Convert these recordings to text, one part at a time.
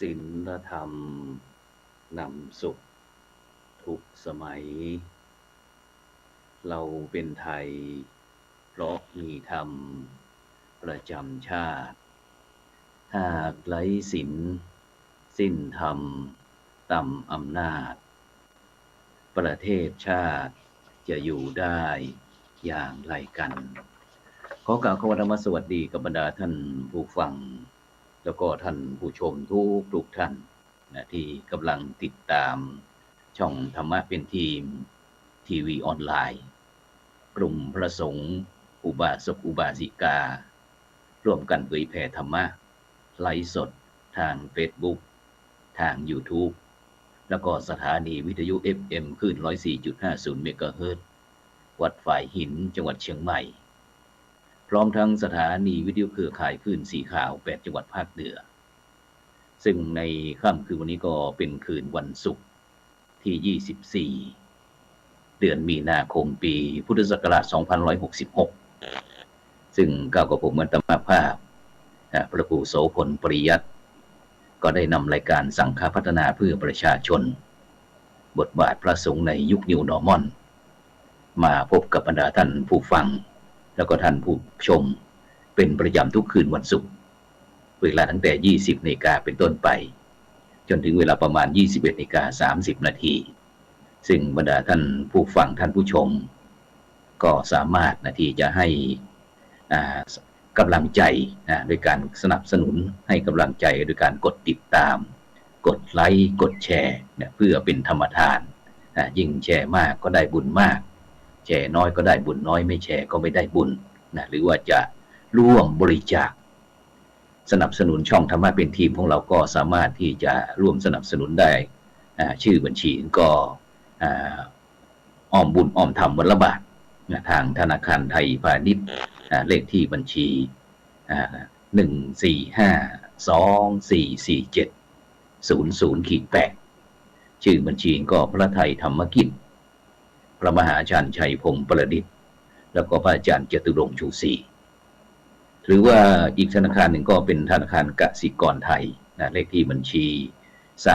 ศีลธรรมนำสุขทุกสมัยเราเป็นไทยเพราะมีธรรมประจำชาติหากไร้ศีลสิ้นธรรมต่ำอำนาจประเทศชาติจะอยู่ได้อย่างไรกันขอกล่าวคำธรรมสวัสดีกับบรรดาท่านผู้ฟังแล้วก็ท่านผู้ชมทุกท่านนะที่กำลังติดตามช่องธรรมะเป็นทีมทีวีออนไลน์กลุ่มพระสงฆ์อุบาสกอุบาสิการ่วมกันเผยแผ่ธรรมะไลฟ์สดทาง Facebook ทาง YouTube แล้วก็สถานีวิทยุ FM คลื่น 104.50 เมกะเฮิรตซ์วัดฝ่ายหินจังหวัดเชียงใหม่พร้อมทั้งสถานีวิทยุเครือข่ายคลื่นสีขาว8จังหวัดภาคเหนือซึ่งในค่ำคืนวันนี้ก็เป็นคืนวันศุกร์ที่24เดือนมีนาคมปีพุทธศักราช2566ซึ่งก้าวกับผมอัตมาภาพพระครูโสพลปริยัติก็ได้นำรายการสังฆพัฒนาเพื่อประชาชนบทบาทพระสงฆ์ในยุค New Normal มาพบกับบรรดาท่านผู้ฟังแล้วก็ท่านผู้ชมเป็นประจำทุกคืนวันศุกร์เวลาตั้งแต่ 20 นาฬิกาเป็นต้นไปจนถึงเวลาประมาณ 21:30 นาทีซึ่งบรรดาท่านผู้ฟังท่านผู้ชมก็สามารถที่จะให้กำลังใจโดยการสนับสนุนให้กำลังใจโดยการกดติดตามกดไลค์กดแชร์เพื่อเป็นธรรมทานยิ่งแชร์มากก็ได้บุญมากแชร์น้อยก็ได้บุญน้อยไม่แชร์ก็ไม่ได้บุญหรือว่าจะร่วมบริจาคสนับสนุนช่องธรรมะเป็นทีมของเราก็สามารถที่จะร่วมสนับสนุนได้ชื่อบัญชีก็อ้อมบุญอ้อมธรรมวันละบาททางธนาคารไทยพาณิชย์เลขที่บัญชี145244700-8ชื่อบัญชีก็พระไทยธรรมกิจพระมหาอาจารย์ชัยพงศ์ประดิษฐ์แล้วก็พระอาจารย์จตุรงค์ชูศรีหรือว่าอีกธนาคารหนึ่งก็เป็นธนาคารกสิกรไทยเลขที่บัญชี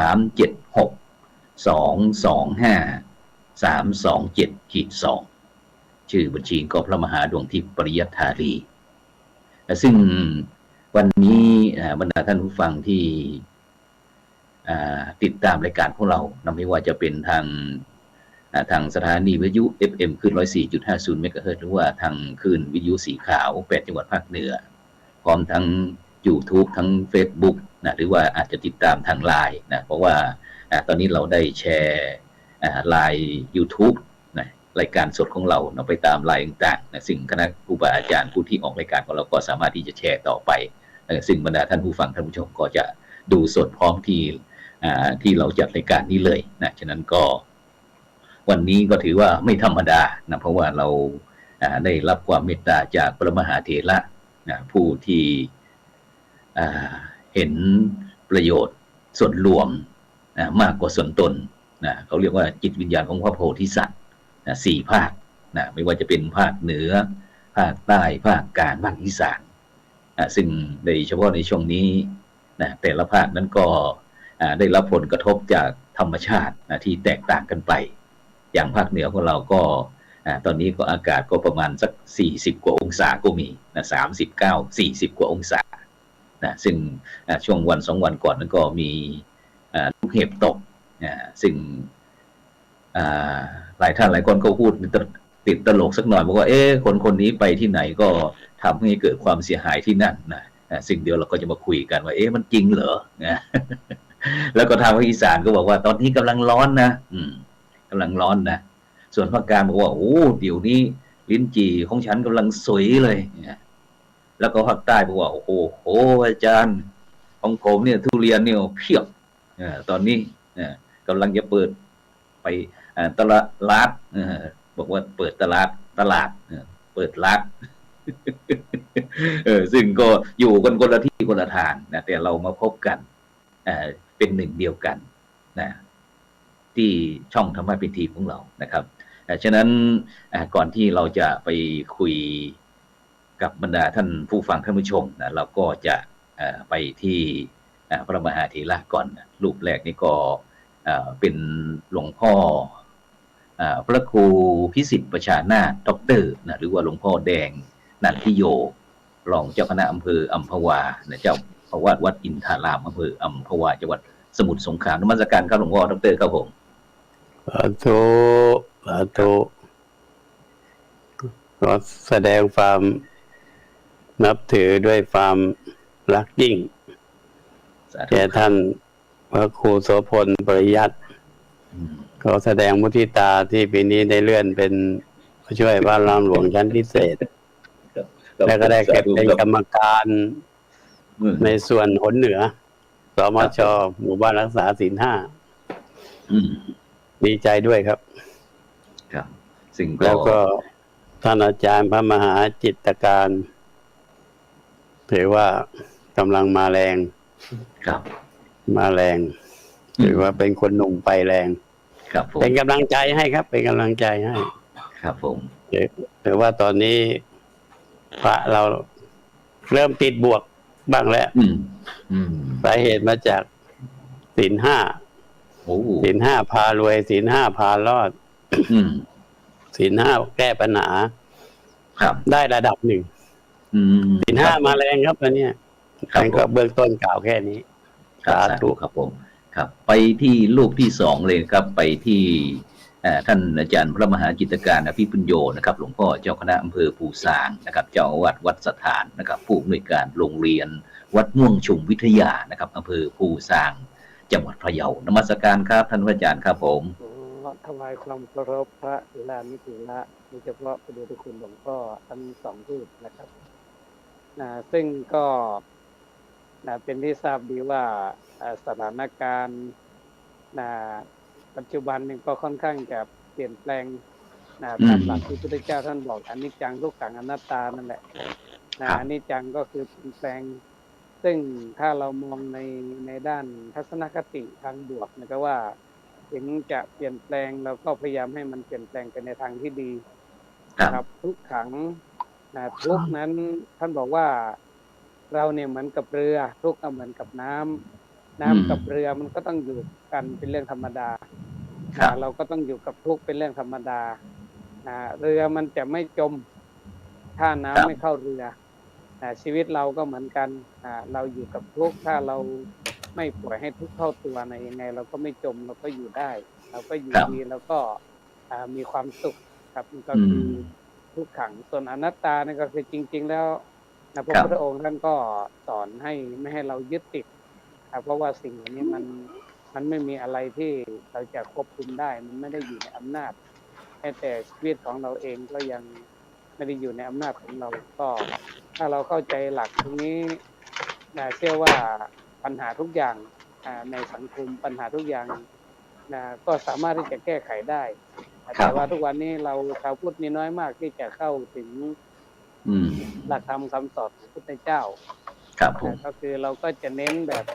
376225327327-2ชื่อบัญชีก็พระมหาดวงทิพย์ปริยัติธารีซึ่งวันนี้บรรดาท่านผู้ฟังที่ติดตามรายการของเราไม่ว่าจะเป็นทางสถานีวิทยุ FM คลื่น 104.50 เมกะเฮิรตซ์หรือว่าทางคลื่นวิทยุสีขาว8จังหวัดภาคเหนือพร้อมทั้ง YouTube ทั้ง Facebook หรือว่าอาจจะติดตามทาง LINE เพราะว่าตอนนี้เราได้แชร์ LINE YouTube รายการสดของเราไปตาม LINE ต่างๆซึ่งคณะครูบาอาจารย์ผู้ที่ออกรายการของเราก็สามารถที่จะแชร์ต่อไปซึ่งบรรดาท่านผู้ฟังท่านผู้ชมก็จะดูสดพร้อมที่เราจัดรายการนี้เลยฉะนั้นก็วันนี้ก็ถือว่าไม่ธรรมดาเพราะว่าเราได้รับความเมตตาจากพระมหาเถระผู้ที่เห็นประโยชน์ส่วนรวมมากกว่าส่วนตนเขาเรียกว่าจิตวิญญาณของพระโพธิสัตว์4 ภาคไม่ว่าจะเป็นภาคเหนือภาคใต้ภาคกลางภาคอีสานซึ่งโดยเฉพาะในช่วงนี้แต่ละภาคนั้นก็ได้รับผลกระทบจากธรรมชาติที่แตกต่างกันไปอย่างภาคเหนือของเราก็ตอนนี้ก็อากาศก็ประมาณสัก40 กว่าองศาก็มี39-40 กว่าองศาซึ่งช่วงวัน2 วันก่อนนั้นก็มีลูกเห็บตกซึ่งหลายท่านหลายคนก็พูดติดตลกสักหน่อยบอกว่าคนนี้ไปที่ไหนก็ทำให้เกิดความเสียหายที่นั่นซึ่งเดี๋ยวเราก็จะมาคุยกันว่ามันจริงเหรอแล้วก็ทางภาคอีสานก็บอกว่าตอนนี้กำลังร้อนนะกำลังร้อนนะส่วนภาคกลางบอกว่าโอ้เดี๋ยวนี้ลิ้นจี่ของฉันกำลังสวยเลยแล้วก็ภาคใต้บอกว่าโอ้โหอาจารย์ของผมเนี่ยทุเรียนเนี่ยเพียบตอนนี้กำลังจะเปิดไปตลาดบอกว่าเปิดตลาดเปิดร้านซึ่งก็อยู่กันคนละที่คนละทางแต่เรามาพบกันเป็นหนึ่งเดียวกันที่ช่องธรรมะเป็นทีมของเรานะครับฉะนั้นก่อนที่เราจะไปคุยกับบรรดาท่านผู้ฟังท่านผู้ชมเราก็จะไปที่ พระมหาเถระก่อนรูปแรกนี่ก็เป็นหลวงพ่อพระครูพิสิทธิ์ประชานาถด็อกเตอร์นะหรือว่าหลวงพ่อแดงนันทิโยรองเจ้าคณะอำเภออัมพวาเจ้าอาวาสวัดอินทารามอำเภออัมพวาจังหวัดสมุทรสงครามนมัสการครับหลวงพ่อด็อกเตอร์ครับผมสาธุสาธุขอแสดงความนับถือด้วยความรักยิ่งแก่ท่านพระครูโสพลปริยัติขอแสดงมุทิตาที่ปีนี้ได้เลื่อนเป็นผู้ช่วยพระรามหลวงชั้นพิเศษและก็ได้เก็บเป็นกรรมการในส่วนหนเหนือสมช.หมู่บ้านรักษาศีล 5ดีใจด้วยครับครับสิ่งแล้วก็ท่านอาจารย์พระมหาจิตการถือว่ากำลังมาแรงครับมาแรงถือว่าเป็นคนหนุ่มไปแรงครับผมเป็นกำลังใจให้ครับเป็นกำลังใจให้ครับผมถือว่าตอนนี้พระเราเริ่มติดบวกบ้างแล้วสาเหตุมาจากศีล 5ศีล 5พารวยศีล 5พารอดศีล 5แก้ปัญหาได้ระดับหนึ่งศีล 5มาแรงครับตอนนี้การก็เบื้องต้นกล่าวแค่นี้สาธุครับผมครับไปที่รูปที่2เลยครับไปที่ท่านอาจารย์พระมหาจิตการอภิปุญโญนะครับหลวงพ่อเจ้าคณะอำเภอภูซางนะครับเจ้าอาวาสวัดสถานนะครับผู้อำนวยการโรงเรียนวัดม่วงชุมวิทยานะครับอำเภอภูซางจังหวัดพะเยานมัสการครับท่านอาจารย์ครับผมถวายความเคารพพระลานิติละโดยเฉพาะพระเดชคุณหลวงพ่อทั้ง2รูปนะครับซึ่งก็เป็นที่ทราบดีว่าสถานการณ์ปัจจุบันนึงก็ค่อนข้างจะเปลี่ยนแปลงตามหลักที่พระพุทธเจ้าท่านบอกอนิจจังทุกขังอนัตตานั่นแหละอนิจจังก็คือเปลี่ยนแปลงซึ่งถ้าเรามองในด้านทัศนคติทางบวกนะครับว่าถึงจะเปลี่ยนแปลงเราก็พยายามให้มันเปลี่ยนแปลงไปในทางที่ดีครับทุกขังทุกนั้นท่านบอกว่าเราเนี่ยเหมือนกับเรือทุกข์ก็เหมือนกับน้ำกับเรือมันก็ต้องอยู่กันเป็นเรื่องธรรมดาเราก็ต้องอยู่กับทุกข์เป็นเรื่องธรรมดาเรือมันจะไม่จมถ้าน้ำไม่เข้าเรือชีวิตเราก็เหมือนกันเราอยู่กับทุกข์ถ้าเราไม่ปล่อยให้ทุกข์เข้าตัวในยังไงเราก็ไม่จมเราก็อยู่ได้เราก็อยู่ดีแล้วก็มีความสุขครับนี่ก็คือทุกขังส่วนอนัตตานี่ก็คือจริงๆแล้วพระพุทธองค์ท่านก็สอนให้ไม่ให้เรายึดติดเพราะว่าสิ่งเหล่านี้มันไม่มีอะไรที่เราจะควบคุมได้มันไม่ได้อยู่ในอำนาจแต่ชีวิตของเราเองก็ยังไม่ได้อยู่ในอำนาจของเราก็ถ้าเราเข้าใจหลักตรงนี้เชื่อว่าปัญหาทุกอย่างในสังคมปัญหาทุกอย่างก็สามารถที่จะแก้ไขได้แต่ว่าทุกวันนี้เราชาวพุทธมีน้อยมากที่จะเข้าถึงหลักธรรมคำสอนของพระพุทธเจ้าก็คือเราก็จะเน้นแบบ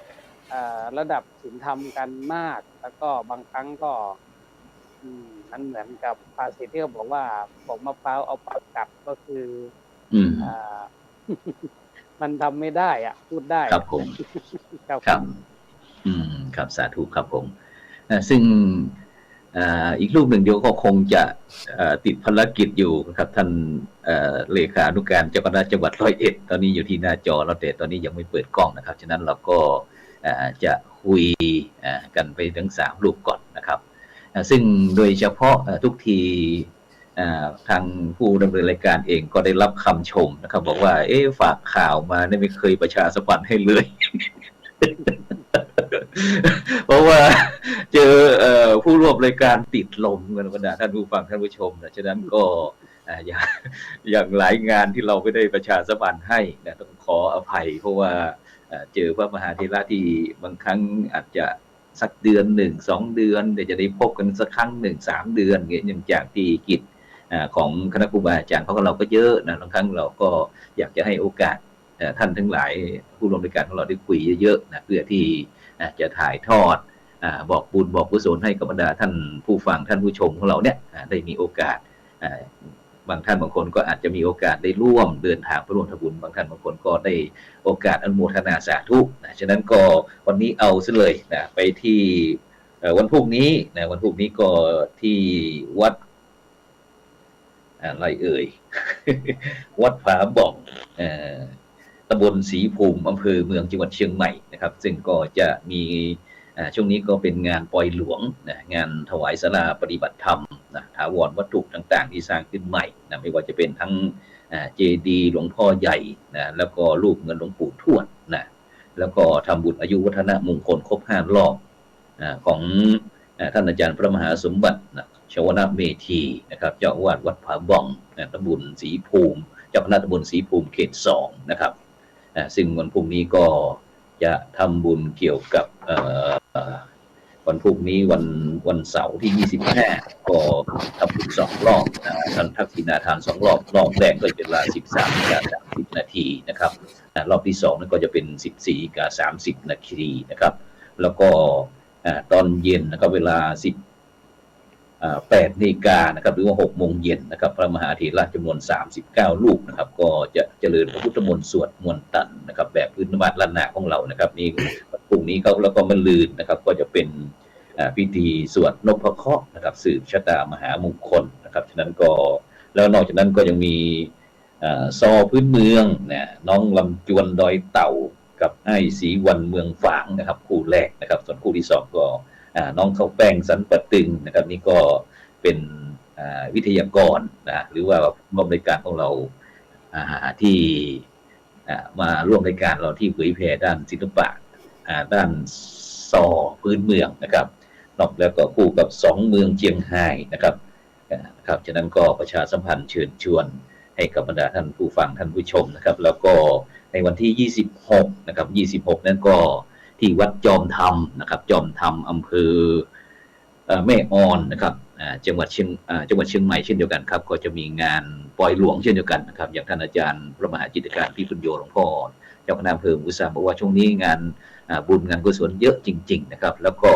ระดับศีลธรรมกันมากแล้วก็บางครั้งก็มันเหมือนกับภาษิตที่เขาบอกว่าปอกมะพร้าวเอาปากกัดก็คือมันทำไม่ได้พูดได้ครับผมครับครับสาธุครับผมซึ่งอีกรูปหนึ่งเดียวก็คงจะติดภารกิจอยู่ครับท่านเลขานุการเจ้าคณะจังหวัด101ตอนนี้อยู่ที่หน้าจอแล้วแต่ตอนนี้ยังไม่เปิดกล้องนะครับฉะนั้นเราก็จะคุยกันไปทั้ง3รูปก่อนนะครับซึ่งโดยเฉพาะทุกทีทางผู้ดำเนินรายการเองก็ได้รับคำชมนะครับบอกว่าฝากข่าวมาไม่เคยประชาสัมพันธ์ให้เลย เพราะว่าเจอผู้ร่วมรายการติดลมกันบรรดาท่านผู้ฟังท่านผู้ชมนะฉะนั้นก็อย่างหลายงานที่เราไม่ได้ประชาสัมพันธ์ให้นะต้องขออภัยเพราะว่าเจอพระมหาเถระที่บางครั้งอาจจะสักเดือน1-2 เดือนเดี๋ยวจะได้พบกันสักครั้ง1-3 เดือนอย่างจากที่กิจของคณะครูบาอาจารย์เพราะเราก็เยอะนะบางครั้งเราก็อยากจะให้โอกาสท่านทั้งหลายผู้ร่วมรายการของเราได้คุยเยอะๆนะเพื่อที่จะถ่ายทอดบอกบุญบอกกุศลให้กับบรรดาท่านผู้ฟังท่านผู้ชมของเราเนี่ยได้มีโอกาส บางท่านบางคนก็อาจจะมีโอกาสได้ร่วมเดินทางไปร่วมทำบุญบางท่านบางคนก็ได้โอกาสอนุโมทนาสาธุนะฉะนั้นก็วันนี้เอาซะเลยนะไปที่วันพรุ่งนี้นะวันพรุ่งนี้ก็ที่วัดอะไรเอ่ย วัดผาบ่องตำบลศรีภูมิอำเภอเมืองจังหวัดเชียงใหม่นะครับซึ่งก็จะมีช่วงนี้ก็เป็นงานปล่อยหลวงนะงานถวายศาลาปฏิบัติธรรมนะถาวรวัตถุต่างๆที่สร้างขึ้นใหม่นะไม่ว่าจะเป็นทั้งเจดีย์หลวงพ่อใหญ่นะแล้วก็รูปเงินหลวงปู่ทวดนะแล้วก็ทำบุญอายุวัฒนมงคลครบ5 รอบของท่านอาจารย์พระมหาสมบัติชวนาเมธีนะครับเจ้าอาวาสวัดผาบ่องตำบลศรีภูมิเจ้าคณะตำบลศรีภูมิเขต2นะครับซึ่งวันพรุ่งนี้ก็จะทำบุญเกี่ยวกับวันพรุ่งนี้วันเสาร์ที่25ก็ทำบุญ2 รอบท่านทักษิณาทาน2 รอบรอบแรกก็เป็นเวลา 13:30 นาทีนะครับรอบที่2นั้นก็จะเป็น 14:30 นาทีนะครับแล้วก็ตอนเย็นนะครับเวลา8 นาฬิกานะครับหรือว่า6 โมงเย็นนะครับพระมหาเถระจำนวน39 รูปนะครับก็จะเจริญพระพุทธมนต์สวดมนต์ตันนะครับแบบพื้นบ้านล้านนาของเรานะครับนี่พรุ่งนี้เขาแล้วก็มะรืนนะครับก็จะเป็นพิธีสวดนพเคราะห์นะครับสืบชะตามหามงคลนะครับฉะนั้นก็แล้วนอกจากนั้นก็ยังมีซอพื้นเมืองนะน้องลำจวนดอยเต่ากับไอ้ศรีวันเมืองฝางนะครับคู่แรกนะครับส่วนคู่ที่2ก็น้องข้าวแป้งสันปะตึงนะครับนี่ก็เป็นวิทยากรนะหรือว่าร่วมรายการของเราที่มาร่วมรายการเราที่เผยแพร่ด้านศิลปะด้านซอพื้นเมืองนะครับนอกแล้วก็คู่กับ2 เมืองเชียงไฮ้นะครับฉะนั้นก็ประชาสัมพันธ์เชิญชวนให้กับบรรดาท่านผู้ฟังท่านผู้ชมนะครับแล้วก็ในวันที่26นะครับ26นั้นก็ที่วัดจอมธรรมนะครับจอมธรรมอำเภอแม่ออนนะครับจังหวัดเชียงใหม่เช่นเดียวกันครับก็จะมีงานปล่อยหลวงเช่นเดียวกันนะครับอย่างท่านอาจารย์พระมหาจิตรการพิพุญโญหลวงพ่อเจ้าคณะอำเภออุตสาหบอกว่าช่วงนี้งานบุญงานกุศลเยอะจริงๆนะครับแล้วก็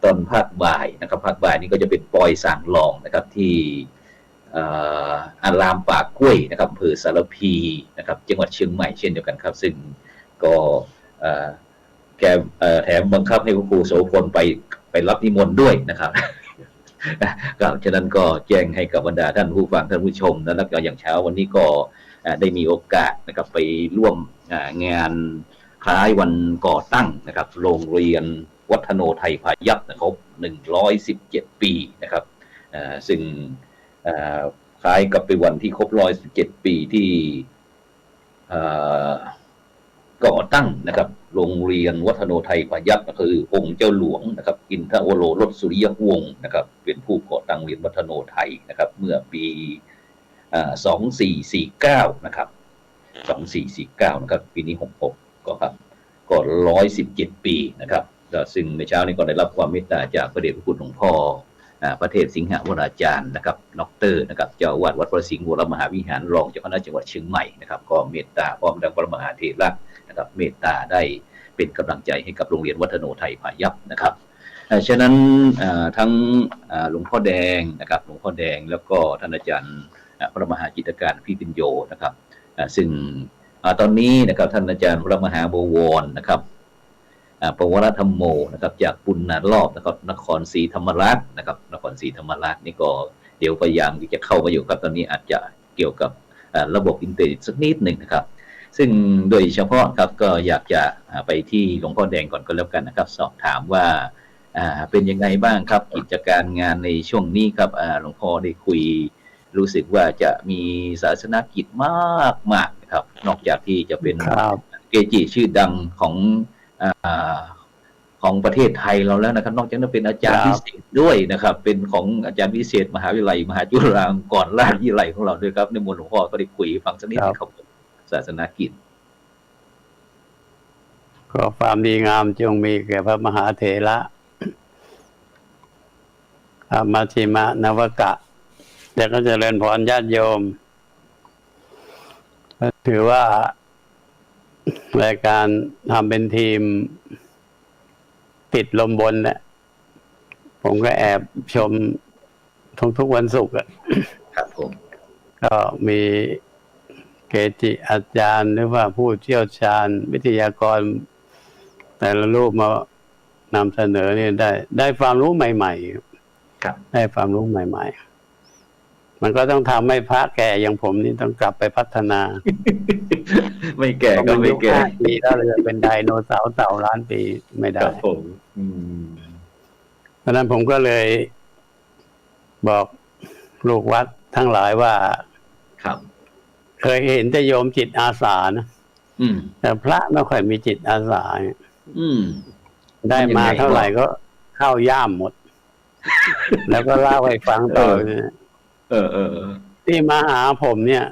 ตอนภาคบ่ายนะครับภาคบ่ายนี้ก็จะเป็นปล่อยสางลองนะครับที่อารามป่ากล้วยนะครับอำเภอสารพีนะครับจังหวัดเชียงใหม่เช่นเดียวกันครับซึ่งก็แกแถมบังคับให้ครูโสพลไปรับนิมนต์ด้วยนะครับครับฉะนั้นก็แจ้งให้กับบรรดาท่านผู้ฟังท่านผู้ชมนะแล้วก็อย่างเช้าวันนี้ก็ได้มีโอกาสนะครับไปร่วมงานคล้ายวันก่อตั้งนะครับโรงเรียนวัฒโนไทยพายัพนะครับ117 ปีนะครับซึ่งคล้ายกับเป็นวันที่ครบ117 ปีที่ก่อตั้งนะครับโรงเรียนวัฒโนไทยพายัพก็คือองค์เจ้าหลวงนะครับอินทวโรรสสุริยวงศ์นะครับเป็นผู้ก่อตั้งโรงเรียนวัฒโนไทยนะครับเมื่อปี2449นะครับ2449นะครับปีนี้66ก็ครับก็117 ปีนะครับซึ่งในเช้านี้ก็ได้รับความเมตตาจากพระเดชพระคุณหลวงพ่อพระเทพสิงหวราจารย์นะครับดร.นะครับเจ้าอาวาสวัดพระสิงห์วรมหาวิหารรองเจ้าคณะจังหวัดเชียงใหม่นะครับก็เมตตาพร้อมทั้งพระมหาเถระนะครับเมตตาได้เป็นกำลังใจให้กับโรงเรียนวัฒโนไทยพายัพนะครับฉะนั้นทั้งหลวงพ่อแดงนะครับหลวงพ่อแดงแล้วก็ท่านอาจารย์พระมหาจิตรการพิพิญโญนะครับซึ่งตอนนี้นะครับท่านอาจารย์พระมหาบวรนะครับปวารธรรมโมนะครับจากปุณณรอบนะครับนครศรีธรรมราชนะครับนครศรีธรรมราชนี่ก็เดี๋ยวพยายามที่จะเข้ามาอยู่ครับตอนนี้อาจจะเกี่ยวกับระบบอินเทอร์เน็ตสักนิดหนึ่งนะครับซึ่งโดยเฉพาะครับก็อยากจะไปที่หลวงพ่อแดงก่อนก็แล้วกันนะครับสอบถามว่าเป็นยังไงบ้างครับกิจการงานในช่วงนี้ครับหลวงพ่อได้คุยรู้สึกว่าจะมีศาสนกิจมากๆนะครับนอกจากที่จะเป็นเกจิชื่อดังของประเทศไทยเราแล้วนะครับนอกจากนั้นเป็นอาจารย์พิเศษด้วยนะครับเป็นของอาจารย์พิเศษมหาวิทยาลัยมหาจุฬาลงกรณราชวิทยาลัยของเราด้วยครับในมวลหลวงพ่อก็ได้คุยฟังสักนิดครับศาสนกิจก็ความดีงามจงมีแก่พระมหาเถระพระมัชฌิมนวกะแล้วก็เจริญพรญาติโยมถือว่ารายการทำเป็นทีมติดลมบนเนี่ยผมก็แอบชมทุกวันศุกร์อ่ะครับผม ก็มีเกจิอาจารย์หรือว่าผู้เชี่ยวชาญวิทยากรแต่ละรูปมานำเสนอเนี่ยได้ความรู้ใหม่ๆครับได้ความรู้ใหม่ๆมันก็ต้องทำให้พระแก่อย่างผมนี่ต้องกลับไปพัฒนา ไม่แก่ก็ไม่แก่ปีแล้วเราจะเป็นไดโนเสาร์เต่าล้านปีไม่ได้ครับผมเพราะนั้นผมก็เลยบอกลูกวัดทั้งหลายว่าครับเคยเห็นแต่โยมจิตอาสานะแต่พระไม่ค่อยมีจิตอาสาได้มาเท่าไหร่ก็เข้าย่ามหมด แล้วก็เล่าให้ฟังต่อที่มาหาผมเนี่ย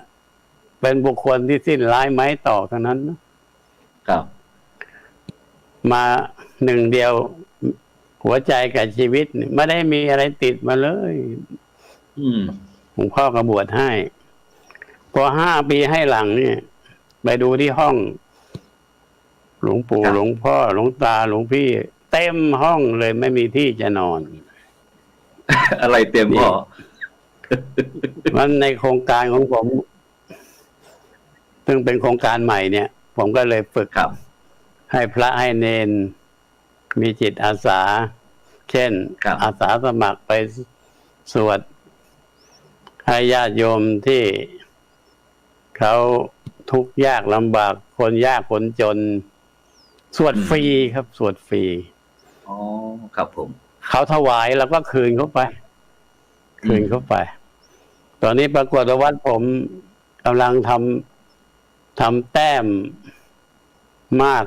เป็นบุคคลที่สิ้นร้ายไม้ต่อเท่านั้นนะครับมาหนึ่งเดียวหัวใจกับชีวิตไม่ได้มีอะไรติดมาเลยหลวงพ่อก็บวชให้พอ5 ปีให้หลังเนี่ยไปดูที่ห้องหลวงปู่หลวงพ่อหลวงตาหลวงพี่เต็มห้องเลยไม่มีที่จะนอน อะไรเต็มพ่อมันในโครงการของผมซึ่งเป็นโครงการใหม่เนี่ยผมก็เลยฝึกให้พระให้เนนมีจิตอาสาเช่นอาสาสมัครไปสวดให้ญาติโยมที่เขาทุกข์ยากลำบากคนยากคนจนสวดฟรีครับสวดฟรีอ๋อครับผมเขาถวายแล้วก็คืนเขาไปตอนนี้ปรากฏว่าวัดผมกำลังทำแต้มมาก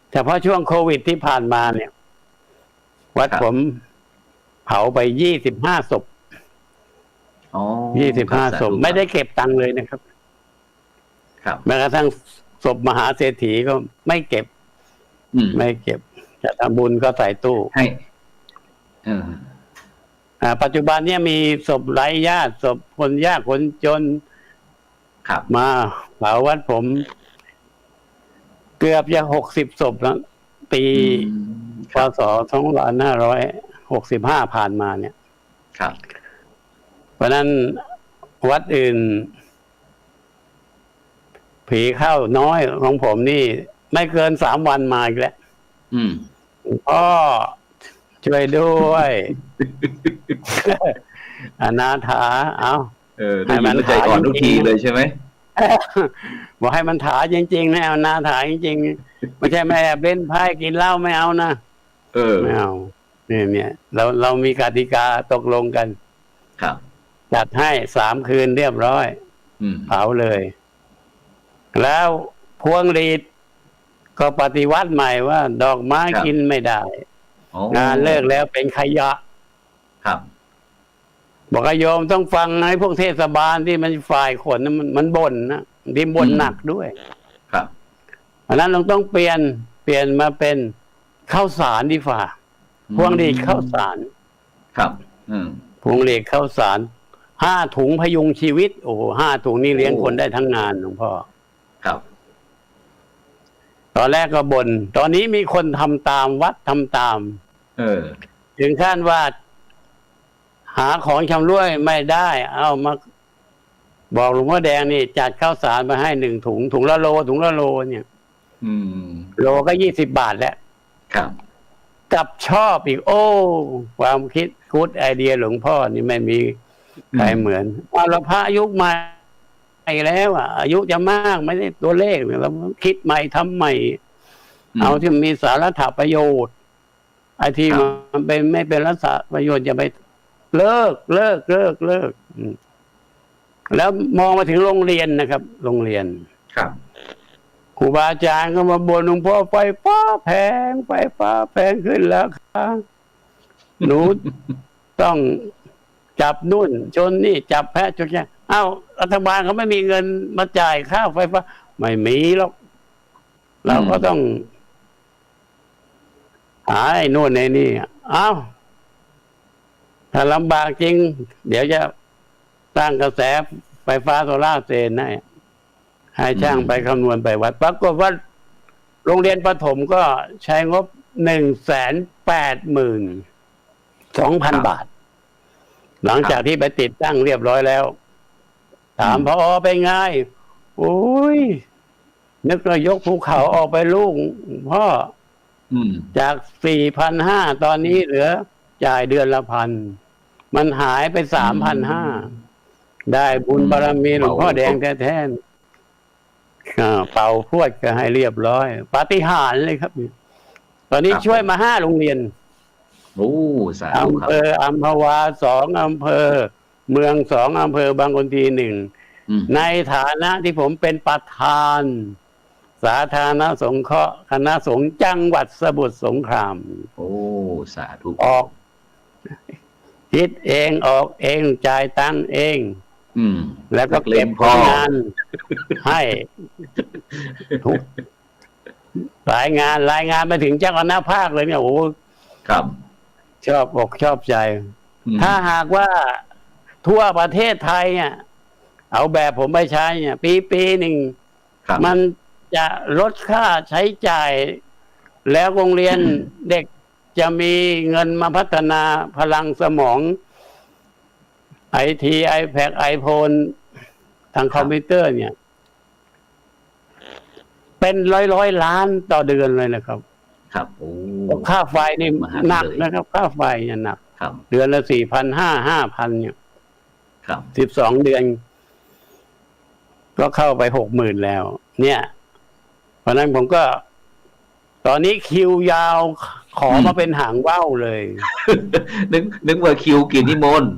แต่เพราะช่วงโควิดที่ผ่านมาเนี่ยวัดผมเผาไป25 ศพ25 ศพไม่ได้เก็บตังค์เลยนะครับแม้กระทั่งศพมหาเศรษฐีก็ไม่เก็บจะทำบุญก็ใส่ตู้ให้ปัจจุบันเนี่ยมีศพไร้ญาติศพคนยากคนจนมาเผาวัดผมเกือบจะ60 ศพแล้วปีพ.ศ. 2565ผ่านมาเนี่ยเพราะนั้นวัดอื่นผีเข้าน้อยของผมนี่ไม่เกิน3 วันมาอีกแล้วพ่อช่วยด้วยอนาถาเอาให้มันใจอ่อนทุกทีเลยใช่ไหมบอกให้มันถาจริงๆนะเอานาถาจริงๆไม่ใช่แม่เล่นไพ่กินเหล้าไม่เอานะไม่เอาเนี่ยเรามีกติกาตกลงกันจัดให้3 คืนเรียบร้อยเผาเลยแล้วพวงหรีดก็ปฏิวัติใหม่ว่าดอกไม้กินไม่ได้งานเลิกแล้วเป็นขยะบอกโยมต้องฟังไอ้พวกเทศบาลที่มันฝ่ายขนมันบ่นนะดิมบ่นหนักด้วยอันนั้นเราต้องเปลี่ยนมาเป็นข้าวสารดีฝ่าพวงหรีดข้าวสารพวงหรีดข้าวสาร5 ถุงพยุงชีวิตโอ้5 ถุงนี่เลี้ยงคนได้ทั้งงานหลวงพ่อตอนแรกก็บ่นตอนนี้มีคนทำตามวัดทำตามถึงขั้นว่าหาของชำร่วยไม่ได้เอามาบอกหลวงพ่อแดงนี่จัดข้าวสารมาให้1 ถุงถุงละโลเนี่ยโลก็20 บาทแล้วกับชอบอีกโอ้ความคิดกู๊ดไอเดียหลวงพ่อนี่ไม่มีใครเหมือนเราพระยุคใหม่แล้วอายุจะมากไม่ได้ตัวเลขเราคิดใหม่ทำใหม่เอาที่มีสาระประโยชน์ไอ้ที่มันเป็นไม่เป็นสาระประโยชน์อย่าไปเลิกแล้วมองมาถึงโรงเรียนนะครับโรงเรียนครูบาอาจารย์ก็มาบ่นหลวงพ่อไฟฟ้าแพงขึ้นแล้วค่ะหนูต้องจับนู่นจนนี่จับแพะจนแค่เอ้ารัฐบาลเขาไม่มีเงินมาจ่ายค่าไฟฟ้าไม่มีหรอกเราก็ต้องหาไอ้นู่นไอ้นี่เอ้าถ้าลำบากจริงเดี๋ยวจะสร้างกระแสไฟฟ้าโซล่าร์เซลล์ให้ช่างไปคำนวณไปวัดปรากฏว่าโรงเรียนประถมก็ใช้งบ182,000 บาทหลังจากที่ไปติดตั้งเรียบร้อยแล้ว ถามพอเป็นไงโอ้ยนึกว่ายกภูเขาออกไปลูกพ่อจาก4,500ตอนนี้เหลือจ่ายเดือนละ1,000มันหายไป3,500ได้บุญบารมีหลวงพ่อแดงแท้ๆเป่าพวดก็ให้เรียบร้อยปาฏิหาริย์เลยครับตอนนี้ช่วยมา5โรงเรียนโอ้สาธุครับอำเภออัมพวา2อำเภอเมือง2อำเภอบางคนที1ในฐานะที่ผมเป็นประธานสาธารณสงเคราะห์คณะสงฆ์จังหวัดสมุทรสงครามโอ้สาธุออกคิดเองออกเองจ่ายตังค์เองแล้วก็เก็บผลงานให้ทุกรายงานไปถึงเจ้าคณะภาคเลยเนี่ยโอ้ครับชอบอกชอบใจถ้าหากว่าทั่วประเทศไทยเนี่ยเอาแบบผมไปใช้เนี่ยปีหนึ่งมันจะลดค่าใช้จ่ายแล้วโรงเรียนเด็กจะมีเงินมาพัฒนาพลังสมองIT iPad iPhone ทางคอมพิวเตอร์เนี่ยเป็นร้อยล้านต่อเดือนเลยนะครับครับโอ้ค่าไฟนี่หนักนะครับค่าไฟเนี่ยหนักเดือนละ4,500-5,000เนี่ย12 เดือนก็เข้าไป60,000แล้วเนี่ยเพราะนั้นผมก็ตอนนี้คิวยาวขอมาเป็นหางว่าวเลยนึกว่าคิวกินนิมนต์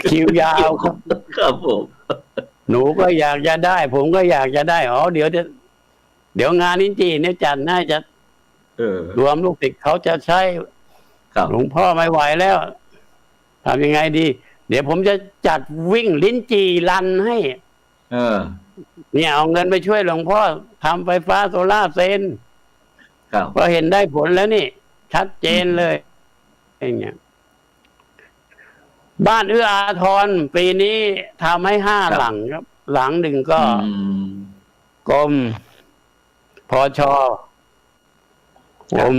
คิวยาวครับครับผมหนูก็อยากจะได้ผมก็อยากจะได้เดี๋ยวงานนี้จีเนี่ยจัดน่าจะรวมลูกศิษย์เขาจะใช้หลวงพ่อไม่ไหวแล้วทำยังไงดีเดี๋ยวผมจะจัดวิ่งลิ้นจีรันให้เนี่ยเอาเงินไปช่วยหลวงพ่อทำไฟฟ้าโซล่าเซลล์พอเห็นได้ผลแล้วนี่ชัดเจนเลยอย่างเงี้ยบ้านเอื้ออาทรปีนี้ทำให้5 หลังครับหลังหนึ่งก็กรมพช.กรม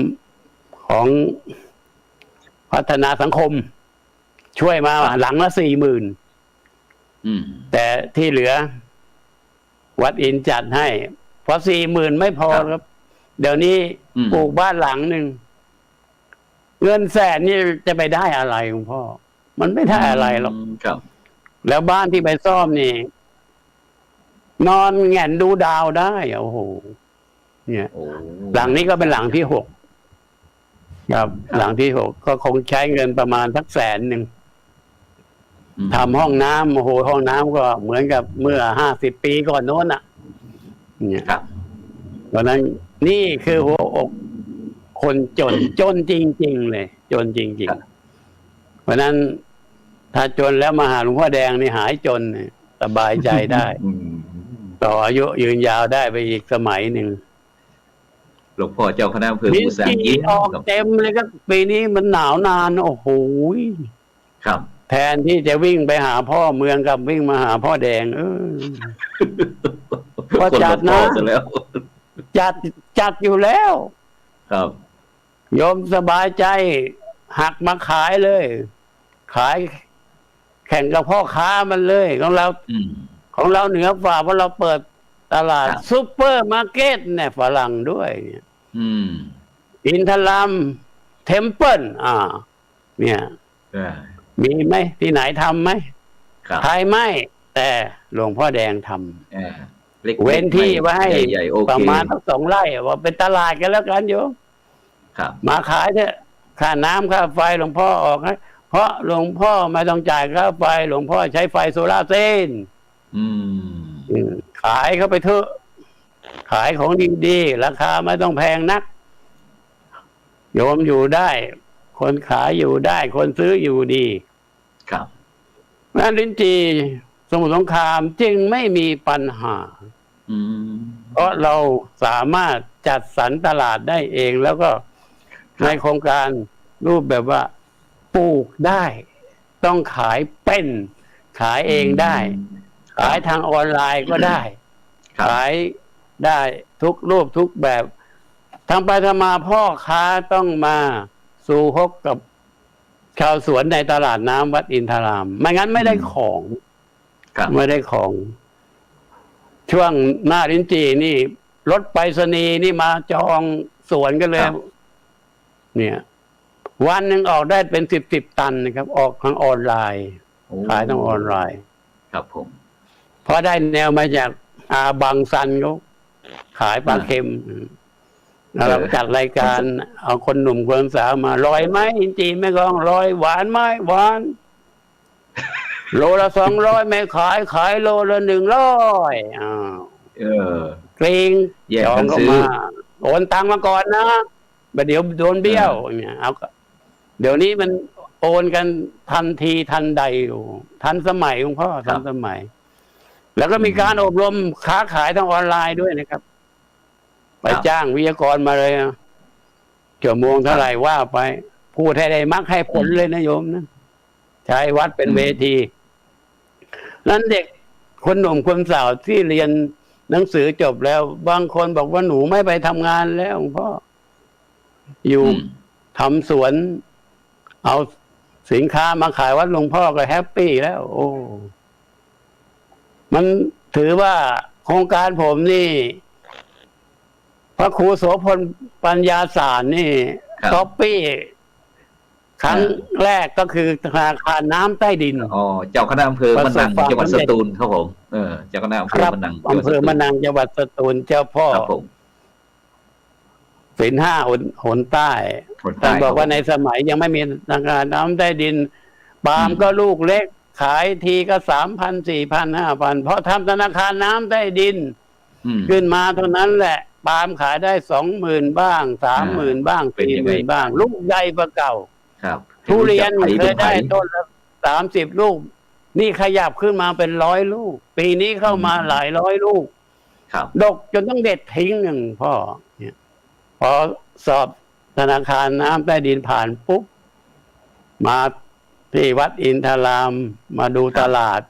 ของพัฒนาสังคมช่วยมาหลังละ40,000แต่ที่เหลือวัดอินจัดให้เพราะ40,000ไม่พอครับเดี๋ยวนี้ปลูกบ้านหลังหนึ่งเงินแสนนี่จะไปได้อะไรคุณพ่อมันไม่ได้อะไรหรอกแล้วบ้านที่ไปซ่อมนี่นอนแง่นดูดาวได้โอ้โหเนี่ยหลังนี้ก็เป็นหลังที่6ครับหลังที่6ก็คงใช้เงินประมาณสัก100,000ทำห้องน้ำโอ้โหห้องน้ำก็เหมือนกับเมื่อ50 ปีก่อนโน้นอ่ะเนี่ยเพราะนั้นนี่คือหัวอกคนจนจริงๆเลยจนจริงๆเพราะนั้นถ้าจนแล้วมาหาหลวงพ่อแดงนี่หายจนสบายใจได้ต่ออายุยืนยาวได้ไปอีกสมัยหนึ่งหลวงพ่อเจ้าคณะอำเภอภูสังยิ้มออกเต็มเลยครับปีนี้มันหนาวนานโอ้โหครับแทนที่จะวิ่งไปหาพ่อเมืองกับวิ่งมาหาพ่อแดงพอจัดนะจัดอยู่แล้วครับโยมสบายใจหักมาขายเลยขายแข่งกับพ่อค้ามันเลยของเราเหนือฝ่าเพราะเราเปิดตลาดซุปเปอร์มาร์เก็ตเนี่ยฝรั่งด้วยเนี่ยอินทรัมเทมเพิลเนี่ยมีไหมที่ไหนทำไหมไทยไม่แต่หลวงพ่อแดงทำเว้นที่ไว้ให้ประมาณ2 ไร่ว่าเป็นตลาดกันแล้วกันโยมมาขายเถอะค่าน้ำค่าไฟหลวงพ่อออกให้เพราะหลวงพ่อไม่ต้องจ่ายค่าไฟหลวงพ่อใช้ไฟโซล่าเซลล์ขายเข้าไปเถอะขายของดีๆราคาไม่ต้องแพงนักโยมอยู่ได้คนขายอยู่ได้คนซื้ออยู่ดีครับงั้นลิ้นจีสมุทรสงครามจึงไม่มีปัญหาเพราะเราสามารถจัดสรรตลาดได้เองแล้วก็ในโครงการรูปแบบว่าปลูกได้ต้องขายเป็นขายเองได้ขายทางออนไลน์ก็ได้ขายได้ทุกรูปทุกแบบทางไปทางมาพ่อค้าต้องมาสู่ฮกกับชาวสวนในตลาดน้ำวัดอินทรามไม่งั้นไม่ได้ของ ครับ ไม่ได้ของ ช่วงหน้าลิ้นจี่นี่รถไปรษณีย์นี่มาจองสวนกันเลย เนี่ย วันหนึ่งออกได้เป็น10ตันนะครับ ออกทางออนไลน์ ขายทางออนไลน์ ครับผม เพราะได้แนวมาจากบางซันเขาขายปลาเค็มแล้วเราจัดรายการเอาคนหนุ่มคนสาวมาลอยไหมอินจีแม่กองลอยหวานไหมหวาน โลละ200ไม่ขายโลละ100เกรงจองเข้ามาโอนตังมาก่อนนะเดี๋ยวโดนเบี้ยวเนี่ยเอาเดี๋ยวนี้มันโอนกันทันทีทันใดอยู่ทันสมัยคุณพ่อทันสมัย แล้วก็มีการอบรมค้าขายทางออนไลน์ด้วยนะครับ ไปจ้างวิทยากรมาเลยชั่วโมงเท่าไหร่ว่าไปพูดให้ได้มักให้ผลเลยนะโยมนะใช้วัดเป็นเวทีนั้นเด็กคนหนุ่มคนสาวที่เรียนหนังสือจบแล้วบางคนบอกว่าหนูไม่ไปทำงานแล้วหลวงพ่ออยู่ทำสวนเอาสินค้ามาขายวัดหลวงพ่อก็แฮปปี้แล้วโอ้มันถือว่าโครงการผมนี่พระครูโสพลปัญญาสารนี่ก๊อปปี้ครั้งแรกก็คือธนาคารน้ำใต้ดินเจ้าคณะอำเภอมะนังจังหวัดสตูลครับผมเจ้าคณะอำเภอมะนังอำเภอมะนังจังหวัดสตูลเจ้าพ่อศีล 5หนใต้ท่านบอกว่าในสมัยยังไม่มีธนาคารน้ำใต้ดินปาล์มก็ลูกเล็กขายทีก็3,000 4,000 5,000เพราะทำธนาคารน้ำใต้ดินขึ้นมาเท่านั้นแหละปาล์มขายได้ 20,000 บ้าง 30,000 บ้าง 40,000 บ้างลูกใหญ่กว่าเก่าทุเรียนเคยได้ต้นละ30 ลูกนี่ขยับขึ้นมาเป็น100 ลูกปีนี้เข้ามาหลาย100 ลูกดกจนต้องเด็ดทิ้งหนึ่งพ่อเนี่ยพอสอบธนาคารน้ำใต้ดินผ่านปุ๊บมาที่วัดอินทรามมาดูตลาด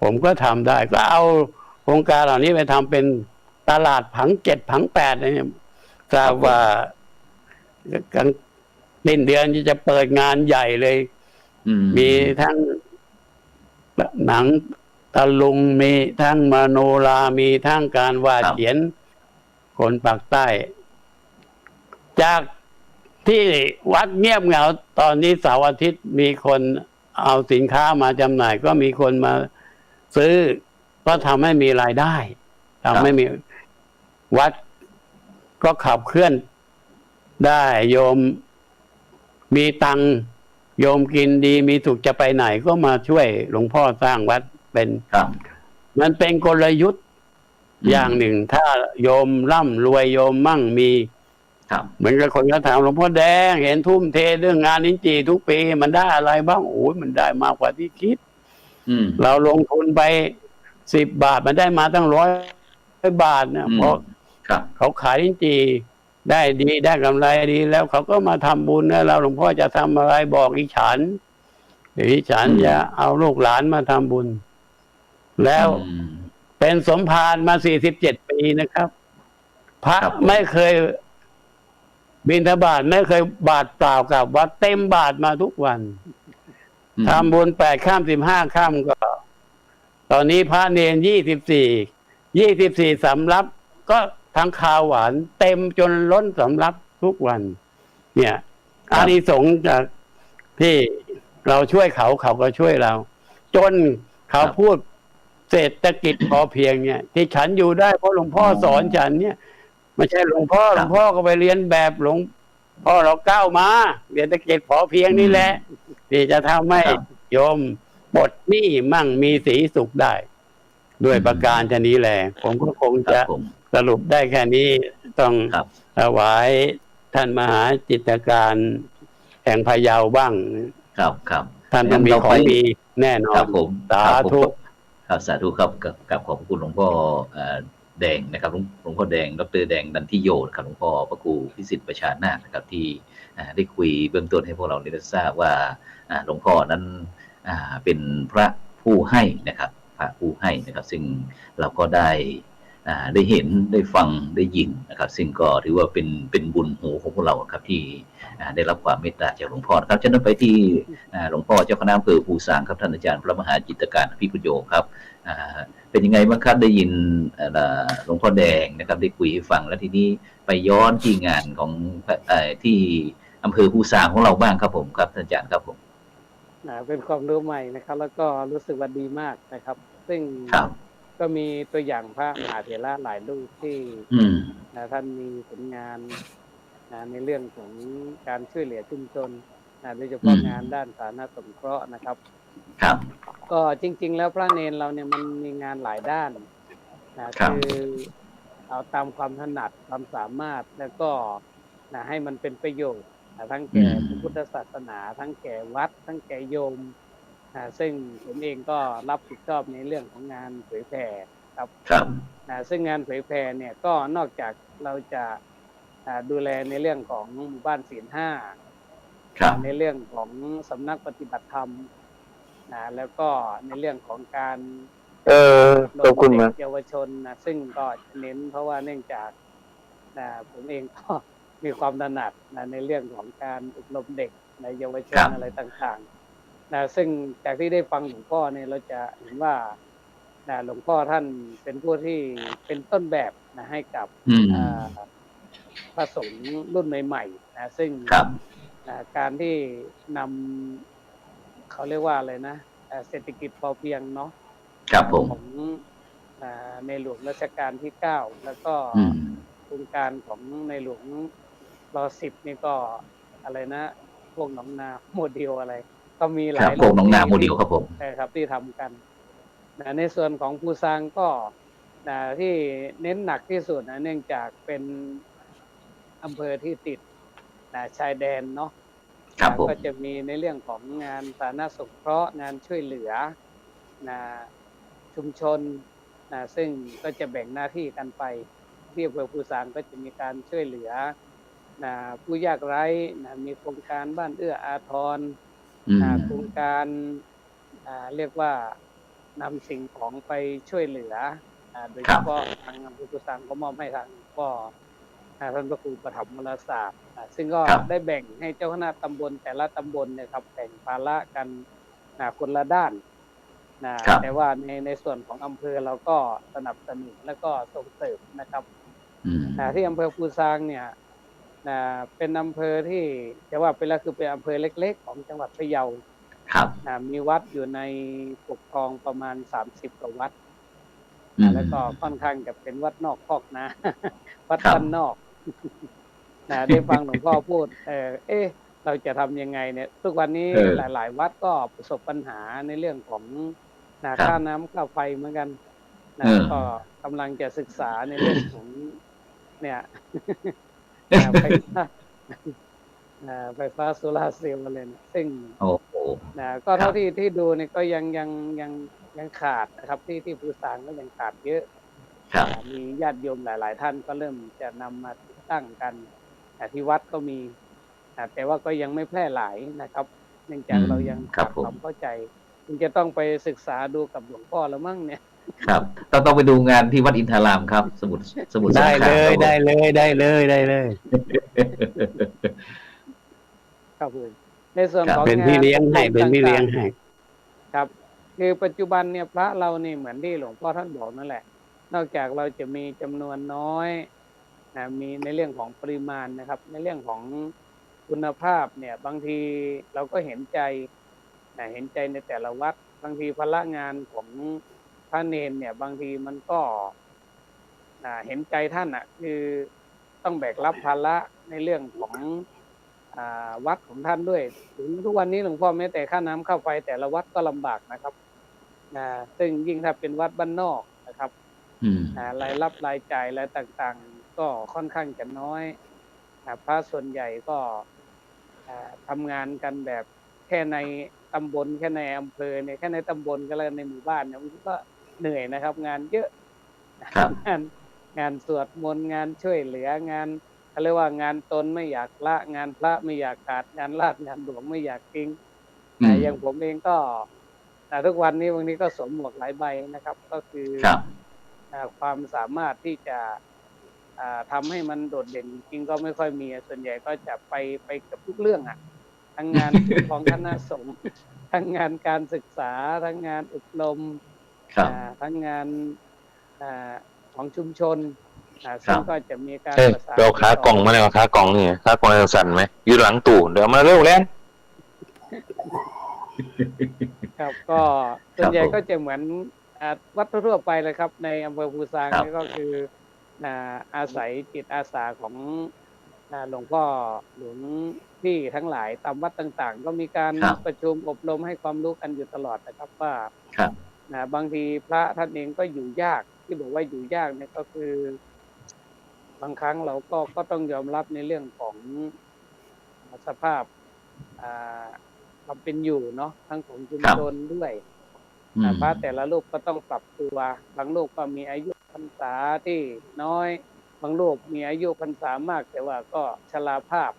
ผมก็ทำได้ก็เอาโครงการเหล่านี้ไปทำเป็นตลาดผัง 7 ผัง 8เนี่ยทราบว่ากันสิ้นเดือนจะเปิดงานใหญ่เลยมีทั้งหนังตะลุงมีทั้งมโนรามีทั้งการวาดเขียนคนปากใต้ จากที่วัดเงียบเหงาตอนนี้เสาร์อาทิตย์มีคนเอาสินค้ามาจำหน่ายก็มีคนมาซื้อก็ทำให้มีรายได้ทำให้มีวัดก็ขับเคลื่อนได้โยมมีตังโยมกินดีมีสุขจะไปไหนก็มาช่วยหลวงพ่อสร้างวัดเป็นมันเป็นกลยุทธ์อย่างหนึ่งถ้าโยมร่ำรวยโยมมั่งมีเหมือนกับคนก็ถามหลวงพ่อแดงเห็นทุ่มเทเรื่องงานลิ้นจี่ทุกปีมันได้อะไรบ้างโอ้ยมันได้มากกว่าที่คิดเราลงทุนไป10 บาทมันได้มาตั้ง100 บาทเนี่ยเพราะเขาขายลิ้นจี่ได้ดีได้กำไรดีแล้วเขาก็มาทำบุญนะเราหลวงพ่อจะทำอะไรบอกอีฉันเดี๋ยวอีฉันจะเอาลูกหลานมาทำบุญแล้วเป็นสมภารมา47 ปีนะครับพระไม่เคยบิณฑบาตไม่เคยบาทเปล่ากับวัดเต็มบาทมาทุกวันทำบุญ8 ค่ำ15 ค่ำก็ตอนนี้พระเนร24 สำรับก็ทั้งข้าวหวานเต็มจนล้นสำรับทุกวันเนี่ยอานิสงส์จากที่เราช่วยเขาก็ช่วยเราจนเขาพูดเศรษฐกิจพอเพียงเนี่ยที่ฉันอยู่ได้เพราะหลวงพ่อสอนฉันเนี่ยไม่ใช่หลวงพ่อก็ไปเรียนแบบหลวงพ่อเราก้าวมาเศรษฐกิจพอเพียงนี่แหละที่จะทำให้โยมปลดหนี้มั่งมีสีสุขได้ด้วยประการชนี้แหละผมก็คงจะสรุปได้แค่นี้ต้องถวายท่านมหาจิตรการแห่งพะเยาบ้างครับท่านต้องมีของดีแน่นอนสาธุสาธุครับกับขอบคุณหลวงพ่อแดงนะครับหลวงพ่อแดงดร.แดงดันทิโยครับหลวงพ่อพระครูพิสิทธิ์ประชานาถนะครับที่ได้คุยเบื้องต้นให้พวกเราได้ทราบว่าหลวงพ่อนั้นเป็นพระผู้ให้นะครับพระผู้ให้นะครับซึ่งเราก็ได้ ได้เห็นได้ฟังได้ยินนะครับซึ่งก็ถือว่าเป็นบุญหูของพวกเราครับที่ได้รับความเมตตาจากหลวงพ่อครับฉะนั้นไปที่หลวงพ่อเจ้าคณะอำเภอภูซางครับท่านอาจารย์พระมหาจิตรการพิพุโยครับเป็นยังไงบ้างครับได้ยินหลวงพ่อแดงนะครับได้คุยให้ฟังแล้วทีนี้ไปย้อนที่งานของที่อำเภอภูซางของเราบ้างครับผมครับท่านอาจารย์ครับผมเป็นความรู้ใหม่นะครับแล้วก็รู้สึกว่าดีมากนะครับซึ่งก็มีตัวอย่างพระมหาเถระหลายรูปที่ท่านมีผลงานในเรื่องของการช่วยเหลือชุมชนโดยเฉพาะงานด้านสาธารณสงเคราะห์นะครับก็จริงๆแล้วพระเนรเราเนี่ยมันมีงานหลายด้านคือเอาตามความถนัดความสามารถแล้วก็ให้มันเป็นประโยชน์ทั้งแก่พุทธศาสนาทั้งแก่วัดทั้งแก่โยมซึ่งผมเองก็รับผิดชอบในเรื่องของงานเผยแผ่ครับซึ่งงานเผยแผ่เนี่ยก็นอกจากเราจะดูแลในเรื่องของหมู่บ้านศีล5ในเรื่องของสำนักปฏิบัติธรรมแล้วก็ในเรื่องของการขอบคุณมากเยาวชนซึ่งก็เน้นเพราะว่าเนื่องจากผมเองก็มีความถนัดในเรื่องของการอบรมเด็กในเยาวชนอะไรต่างๆซึ่งจากที่ได้ฟังหลวงพ่อเนี่ยเราจะเห็นว่าหลวงพ่อท่านเป็นผู้ที่เป็นต้นแบบให้กับพระสงฆ์รุ่นใหม่ๆซึ่งการที่นำเขาเรียกว่าอะไรนะเศรษฐกิจพอเพียงเนาะของในหลวงรัชกาลที่9แล้วก็โครงการของในหลวงร.10นี่ก็อะไรนะพวกหนองนาโมเดลอะไรก็มีหลายพวกหนองนาโมเดลครับผมครับที่ทำกันในส่วนของภูซางก็ที่เน้นหนักที่สุดเนื่องจากเป็นอำเภอที่ติดชายแดนเนาะก็จะมีในเรื่องของงานสาธารณสงเคราะห์งานช่วยเหลือชุมชนซึ่งก็จะแบ่งหน้าที่กันไปที่อำเภอภูซางก็จะมีการช่วยเหลือผู้ยากไร้มีโครงการบ้านเอื้ออาทรโครงการเรียกว่านำสิ่งของไปช่วยเหลือโดยเฉพาะทางอำเภอภูซางก็มอบให้ทางก็ท่านพระครูปฐมวรศาสตร์ซึ่งก็ได้แบ่งให้เจ้าคณะตำบลแต่ละตำบลเนี่ยครับแบ่งภาระกันคนละด้านแต่ว่าในส่วนของอำเภอเราก็สนับสนุนและก็ส่งเสริมนะครับที่อำเภอภูซางเนี่ยเป็นอำเภอที่จะว่าเป็นแล้วคือเป็นอำเภอเล็กๆของจังหวัดพะเยามีวัดอยู่ในปกครองประมาณ30 กว่าวัดแล้วก็ค่อนข้างจะเป็นวัดนอกคอกนะวัดบ้านนอกได้ฟังหลวงพ่อพูดเราจะทำยังไงเนี่ยทุกวันนี้หลายๆวัดก็ประสบปัญหาในเรื่องของค่าน้ำค่าไฟเหมือนกันก็กำลังจะศึกษาในเรื่องของเนี่ยไฟฟ้าโซลาร์เซลล์อะไรเนี่ยซึ่งก็เท่าที่ดูเนี่ยก็ยังขาดนะครับที่ภูซางก็ยังขาดเยอะมีญาติโยมหลายๆท่านก็เริ่มจะนำมาติดตั้งกันที่วัดก็มีแต่ว่าก็ยังไม่แพร่หลายนะครับเนื่องจากเรายังขาดความเข้าใจคุณจะต้องไปศึกษาดูกับหลวงพ่อแล้วมั้งเนี่ยครับต้องไปดูงานที่วัดอินทารามครับสมุทรสงครามได้เลยครับผมในส่วนของเป็นพี่เลี้ยงให้ครับคือปัจจุบันเนี่ยพระเรานี่เหมือนที่หลวงพ่อท่านบอกนั่นแหละนอกจากเราจะมีจำนวนน้อยมีในเรื่องของปริมาณนะครับในเรื่องของคุณภาพเนี่ยบางทีเราก็เห็นใจในแต่ละวัดบางทีภาระงานของพระเนรเนี่ยบางทีมันก็เห็นใจท่านคือต้องแบกรับภาระในเรื่องของวัดของท่านด้วยถึงทุกวันนี้หลวงพ่อแม้แต่ค่าน้ำค่าไฟแต่ละวัดก็ลำบากนะครับซึ่งยิ่งถ้าเป็นวัดบ้านนอกนะครับรายรับรายจ่ายอะไรต่างๆก็ค่อนข้างจะน้อยพระส่วนใหญ่ก็ทำงานกันแบบแค่ในตำบลแค่ในอำเภอเนี่ยแค่ในตำบลก็แล้วในหมู่บ้านเนี่ยมันก็เหนื่อยนะครับงานเยอะงานสวดมนต์งานช่วยเหลืองานเขาเรียกว่างานตนไม่อยากละงานพระไม่อยากขาดงานราชงานหลวงไม่อยากทิ้งอย่างผมเองก็ทุกวันนี้บางทีก็สวมหมวกหลายใบนะครับก็คือ ความสามารถที่จะทำให้มันโดดเด่นจริงๆก็ไม่ค่อยมีส่วนใหญ่ก็จะไปกับทุกเรื่องทั้งงานของคณะสงฆ์ทั้งงานการศึกษาทั้งงานอบรมทั้งงานของชุมชนซึ่งก็จะมีการประสานเราค้ากล่องมาเลยค้ากล่องนี่ค้ากล่องสั่นไหมอยู่หลังตู้เดี๋ยวมาเร็วแล้วครับก็ส่วนใหญ่ก็จะเหมือนวัดทั่วไปเลยครับในอำเภอภูซางนี่ก็คืออาศัยจิตอาสาของหลวงพ่อหลวงพี่ทั้งหลายตามวัดต่างๆก็มีการประชุมอบรมให้ความรู้กันอยู่ตลอดนะครับว่าบางทีพระท่านเองก็อยู่ยากที่บอกว่าอยู่ยากเนี่ยก็คือบางครั้งเราก็ต้องยอมรับในเรื่องของสภาพความเป็นอยู่เนาะทั้งของชุมชนด้วยพระแต่ละรูปก็ต้องปรับตัวบางรูปก็มีอายุพรรษาที่น้อยบางรูปมีอายุพรรษามากแต่ว่าก็ชราภาพ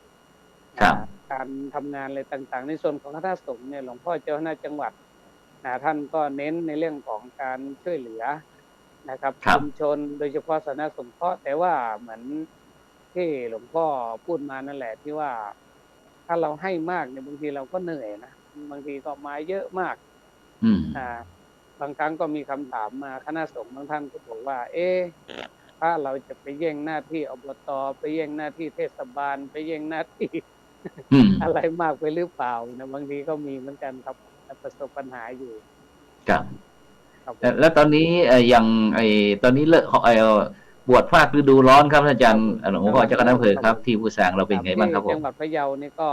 การทำงานอะไรต่างๆในส่วนของคณะสงฆ์เนี่ยหลวงพ่อเจ้าคณะจังหวัดท่านก็เน้นในเรื่องของการช่วยเหลือนะครับชุมชนโดยเฉพาะสาธารณสงเคราะห์แต่ว่าเหมือนที่หลวงพ่อพูดมานั่นแหละที่ว่าถ้าเราให้มากเนี่ยบางทีเราก็เหนื่อยนะบางทีก็มาเยอะมากบางครั้งก็มีคำถามมาคณะสงฆ์บางท่านก็บอกว่าถ้าเราจะไปแย่งหน้าที่อบตไปแย่งหน้าที่เทศบาลไปแย่งหน้าที่อะไรมากไปหรือเปล่านะบางทีก็มีเหมือนกันครับประสบปัญหาอยู่ครับแล้วตอนนี้อย่างตอนนี้เลิกบวชภาคฤดูร้อนครับอาจารย์หลวงพ่อเจ้าคณะอำเภอครับที่ภูซางเราเป็นไงบ้างครับผมจังหวัดพะเยานี่ก็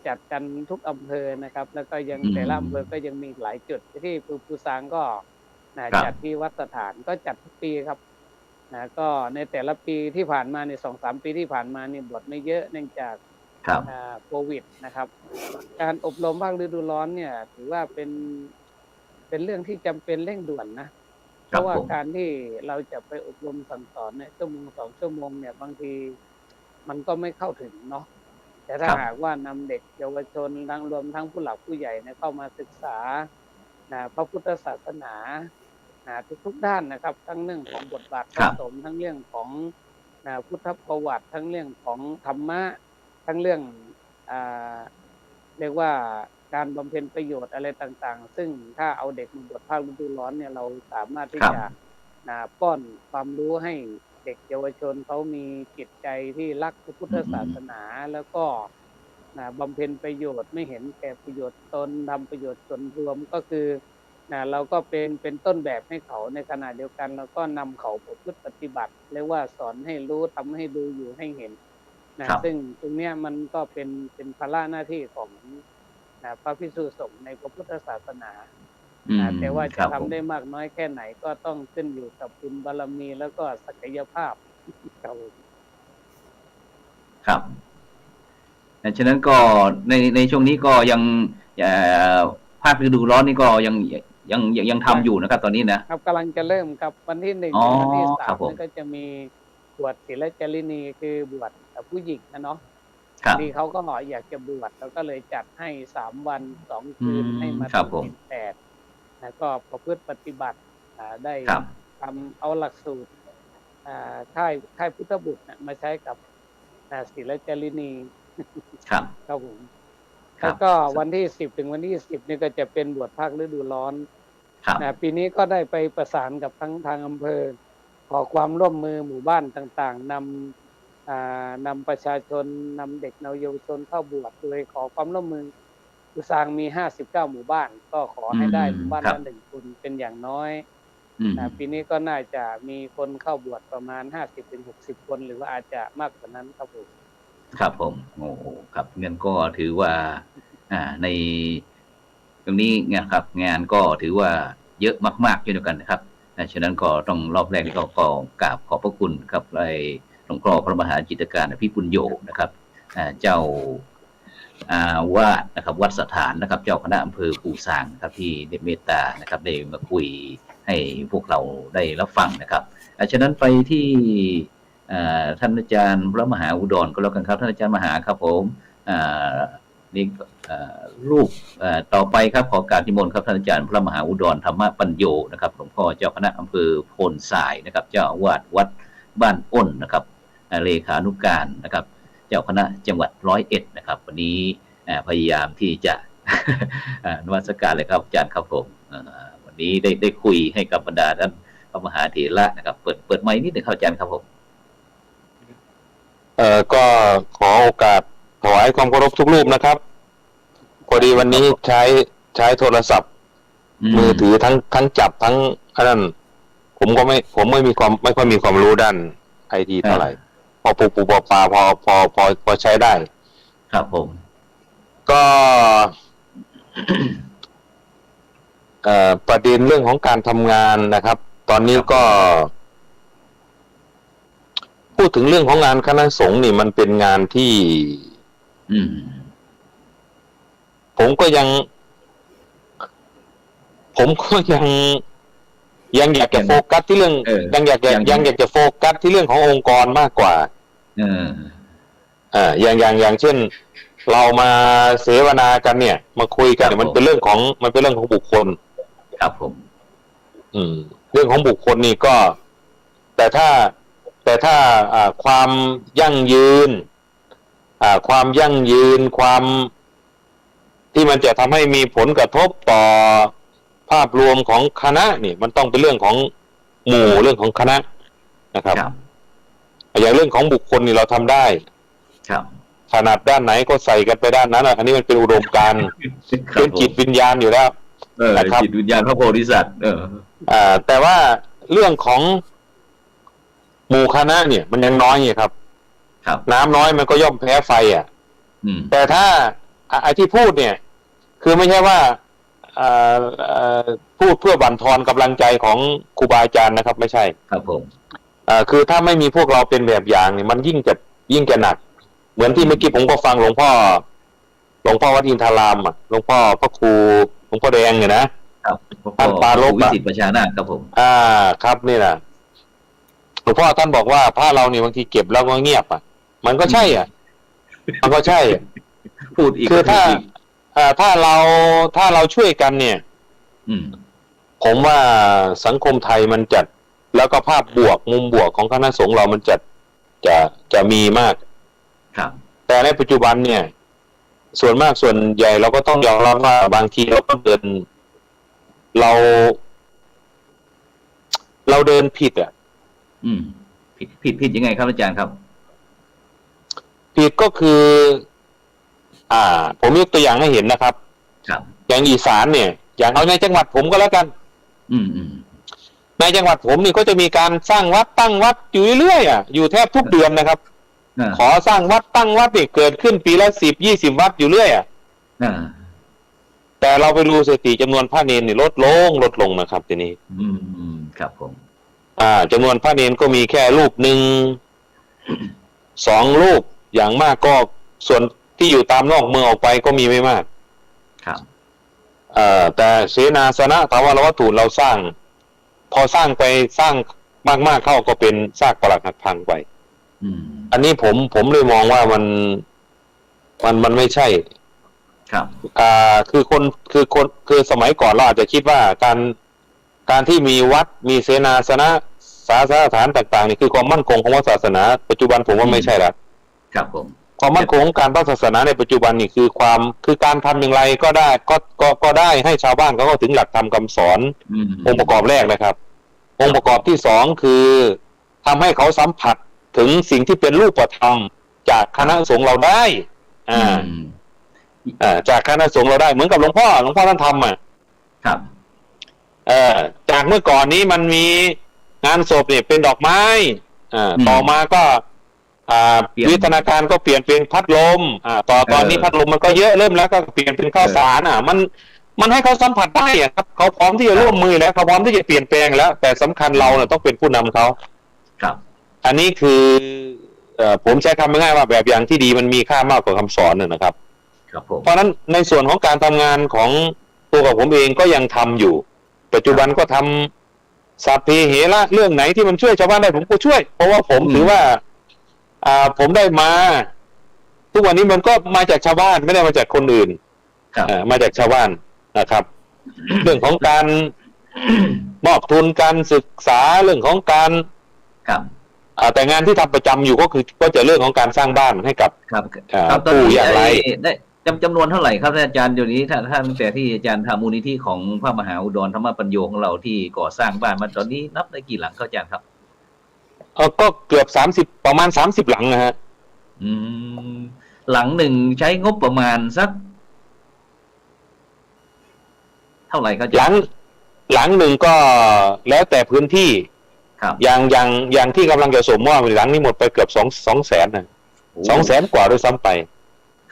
จัดกันทุกอำเภอนะครับแล้วก็ยังแต่ละอำเภอก็ยังมีหลายจุดที่ภูซางก็จัดที่วัดสถานก็จัดทุกปีครับก็ในแต่ละปีที่ผ่านมาใน 2-3 ปีที่ผ่านมานี่บวชไม่เยอะเนื่องจากโควิดนะครับการอบรมภาคฤดูร้อนเนี่ยถือว่าเป็นเรื่องที่จำเป็นเร่งด่วนนะเพราะว่าการที่เราจะไปอบรมสั่งสอนเนี่ย1-2 ชั่วโมงเนี่ยบางทีมันก็ไม่เข้าถึงเนาะแต่ถ้าหากว่านำเด็กเยาวชนทั้งรวมทั้งผู้หลักผู้ใหญ่เนี่ยเข้ามาศึกษาพระพุทธศาสนาทุกด้านนะครับทั้งเรื่องของบทบาทพระสงฆ์ทั้งเรื่องของพุทธประวัติทั้งเรื่องของธรรมะทั้งเรื่องเรียกว่าการบำเพ็ญประโยชน์อะไรต่างๆซึ่งถ้าเอาเด็กมาบวชภาคฤดูร้อนเนี่ยเราสามารถที่จะป้อนความรู้ให้เด็กเยาวชนเขามีจิตใจที่รักพระพุทธศาสนาแล้วก็บำเพ็ญประโยชน์ไม่เห็นแก่ประโยชน์ตนทำประโยชน์ส่วนรวมก็คือเราก็เป็นต้นแบบให้เขาในขณะเดียวกันเราก็นำเขาประพฤติปฏิบัติเรียกว่าสอนให้รู้ทำให้ดูอยู่ให้เห็นซึ่งตรงนี้มันก็เป็นภาระหน้าที่ของพระภิกษุสงฆ์ในพระพุทธศาสนาแต่ว่าจะทำได้มากน้อยแค่ไหนก็ต้องขึ้นอยู่กับบุญบารมีแล้วก็ศักยภาพครับฉะนั้นก็ในช่วงนี้ก็ยังภาคฤดูร้อนนี่ก็ยังทำอยู่นะครับตอนนี้นะครับกำลังจะเริ่มครับวันที่1 ถึงวันที่ 3นี่ก็จะมีบวชศิลจารินีคือบวชผู้หญิงนะเนาะทีเขาก็อยากจะบวชแล้วก็เลยจัดให้3 วัน 2 คืนให้มาถึง8แล้วก็ประพฤติปฏิบัติได้ทำเอาหลักสูตรค่ายพุทธบุตรมาใช้กับศิลจารินีครับผมแล้วก็วันที่10 ถึงวันที่20นี่ก็จะเป็นบวชภาคฤดูร้อนปีนี้ก็ได้ไปประสานกับทั้งทางอำเภอขอความร่วมมือหมู่บ้านต่างๆนำประชาชนนำเด็กเยาวชนเข้าบวชโดยขอความร่วมมือภูซางมี59 หมู่บ้านก็ขอให้ได้หมู่บ้านละ1 คนเป็นอย่างน้อยปีนี้ก็น่าจะมีคนเข้าบวชประมาณ 50-60 คนหรือว่าอาจจะมากกว่านั้นครับผมครับผมโอ้ครับงั้นก็ถือว่าในตรงนี้เนี่ยครับงานก็ถือว่าเยอะมากๆเช่นเดียวกันนะครับฉะนั้นก็ต้องรอบแรกก็กราบขอบพระคุณครับหลวงพ่อพระมหาจิตการอภิปุญโญนะครับเจ้าวาดนะครับวัดสถานนะครับเจ้าคณะอำเภอภูซางครับที่ได้เมตตานะครับได้มาคุยให้พวกเราได้รับฟังนะครับฉะนั้นไปที่ท่านอาจารย์พระมหาอุดรก็แล้วกันครับท่านอาจารย์มหาครับผม นี่รูปต่อไปครับขอการนิมนต์ครับท่านอาจารย์พระมหาอุดรธรรมปัญโยนะครับหลวงพ่อเจ้าคณะอำเภอโพนสายนะครับเจ้าอาวาสวัดบ้านอ้นนะครับเลขานุการนะครับเจ้าคณะจังหวัด101นะครับวันนี้พยายามที่จะ นมัสการเลยครับอาจารย์ครับผมวันนี้ได้คุยให้กับบรรดาท่านพระมหาเถระนะครับเปิดไมค์นิดหนึ่งครับอาจารย์ครับผมก็ขอโอกาสถวายความเคารพทุกรูปนะครับพอดีวันนี้ใช้โทรศัพท์มือถือทั้งจับทั้งนั่นผมไม่ค่อยมีความรู้ด้านไอทีเท่าไหร่พอปูปลาพอใช้ได้ครับผมก็ประเด็นเรื่องของการทำงานนะครับตอนนี้ก็พูดถึงเรื่องของงานคณะสงฆ์นี่มันเป็นงานที่ผมก็ยังอยากจะโฟกัสที่เรื่องยังอยากจะโฟกัสที่เรื่องขององค์กรมากกว่าอย่างเช่นเรามาเสวนากันเนี่ยมาคุยกันเนี่ยมันเป็นเรื่องของบุคคลครับผมเรื่องของบุคคลนี่ก็แต่ถ้าความยั่งยืนความที่มันจะทำให้มีผลกระทบต่อภาพรวมของคณะนี่มันต้องเป็นเรื่องของหมู่เรื่องของคณะนะครับอย่างเรื่องของบุคคลนี่เราทำได้ถนัดด้านไหนก็ใส่กันไปด้านนั้นอันนี้มันเป็นอุดมการณ์เป็นจิตวิญญาณอยู่แล้วจิตวิญญาณพระโพธิสัตว์แต่ว่าเรื่องของหมู่คณะเนี่ยมันยังน้อยไงครับน้ำน้อยมันก็ย่อมแพ้ไฟแต่ถ้าไอ้ที่พูดเนี่ยคือไม่ใช่ว่าพูดเพื่อบั่นทอนกำลังใจของครูบาอาจารย์นะครับไม่ใช่ครับผมคือถ้าไม่มีพวกเราเป็นแบบอย่างเนี่ยมันยิ่งจะหนักเหมือนที่เมื่อกี้ผมก็ฟังหลวงพ่อวัดอินทารามหลวงพ่อพระครูหลวงพ่อแดงเนี่ยนะครับท่านปาโลกวิสิตประชานาถครับผมครับนี่แหละหลวงพ่อท่านบอกว่าพระเราเนี่ยบางทีเก็บแล้วก็เงียบมันก็ใช่มันก็ใช่พูดอีกคือถ้าเราช่วยกันเนี่ยผมว่าสังคมไทยมันจัดแล้วก็ภาพบวกมุมบวกของคณะสงฆ์เรามันจะมีมากครับแต่ในปัจจุบันเนี่ยส่วนใหญ่เราก็ต้องยอมรับว่าบางทีเราก็เดินผิดผิดยังไงครับอาจารย์ครับผิดก็คือผมยกตัวอย่างให้เห็นนะครับอย่างอีสานเนี่ยอย่างเอาในจังหวัดผมก็แล้วกันในจังหวัดผมนี่ก็จะมีการสร้างวัดตั้งวัดอยู่เรื่อยอยู่แทบทุกเดือนนะครับขอสร้างวัดตั้งวัดนี่เกิดขึ้นปีละ10-20 วัดอยู่เรื่อยแต่เราไปดูสถิติจำนวนพระเนรนี่ลดลงนะครับทีนี้ครับผมจำนวนพระเนรก็มีแค่รูปหนึ่ง2 รูปอย่างมากก็ส่วนที่อยู่ตามนอกเมืองออกไปก็มีไม่มากครับแต่เสนาสนะถาวรวัตถุเราสร้างพอสร้างไปสร้างมากๆเข้าก็เป็นซากปรักหักพังไปอันนี้ผมเลยมองว่ามันไม่ใช่ครับคือสมัยก่อนเราอาจจะคิดว่าการที่มีวัดมีเสนาสนะศาสนสถานต่างๆนี่คือความมั่นคงของศาสนาปัจจุบันผมว่าไม่ใช่แล้วครับผมความมั่นคงของการศาสนาในปัจจุบันนี่คือการทำอย่างไรก็ได้ก็ได้ให้ชาวบ้านเขาเข้าถึงหลักธรรมคำสอนองค์ประกอบแรกนะครับองค์ประกอบที่2คือทำให้เขาสัมผัสถึงสิ่งที่เป็นรูปธรรมจากคณะสงฆ์เราได้จากคณะสงฆ์เราได้เหมือนกับหลวงพ่อท่านทำครับจากเมื่อก่อนนี้มันมีงานศพเนี่ยเป็นดอกไม้ต่อมาก็วิทยาการก็เปลี่ยนเป็นพัดลมตอนนี้พัดลมมันก็เยอะเริ่มแล้วก็เปลี่ยนเป็นข้าวสารมันให้เขาสัมผัสได้ครับเขาพร้อมที่จะร่วมมือแล้วเขาพร้อมที่จะเปลี่ยนแปลงแล้วแต่สำคัญเราเนี่ยต้องเป็นผู้นำเขาครับอันนี้คือผมใช้คำง่ายๆว่าแบบอย่างที่ดีมันมีค่ามากกว่าคำสอนนะครับเพราะฉะนั้นในส่วนของการทำงานของตัวกับผมเองก็ยังทำอยู่ปัจจุบันก็ทำสัพเพเหระเรื่องไหนที่มันช่วยชาวบ้านได้ผมก็ช่วยเพราะว่าผมถือว่าผมได้มา ทุกวันนี้มันก็มาจากชาวบ้านไม่ได้มาจากคนอื่น ครับ มาจากชาวบ้านนะครับ เรื่องของการมอบทุนการศึกษาเรื่องของการ ครับ แต่งานที่ทำประจำอยู่ก็จะเรื่องของการสร้างบ้านให้กับ ครับครับตอน ผู้ นี้ ยากไร้ ได้จำนวนเท่าไหร่ครับอาจารย์เดี๋ยวนี้ถ้าตั้งแต่ที่อาจารย์ทำมูลนิธิของพระมหาอุดรธรรมปัญโยของเราที่ก่อสร้างบ้านมาตอนนี้นับได้กี่หลังครับอาจารย์ครับ ก็เกือบ30ประมาณ30หลังนะฮะ อืมหลังหนึ่งใช้งบประมาณสัก เท่าไหร่ครับอา ห จา ลั รงย์ หลังหนึ่งก็แล้วแต่พื้นที่ ครับ อย่างที่กำลังจะสมว่าหลังนี้หมดไปเกือบ2 แสนนะ โอ้ 200,000 กว่าด้วยซ้ำไป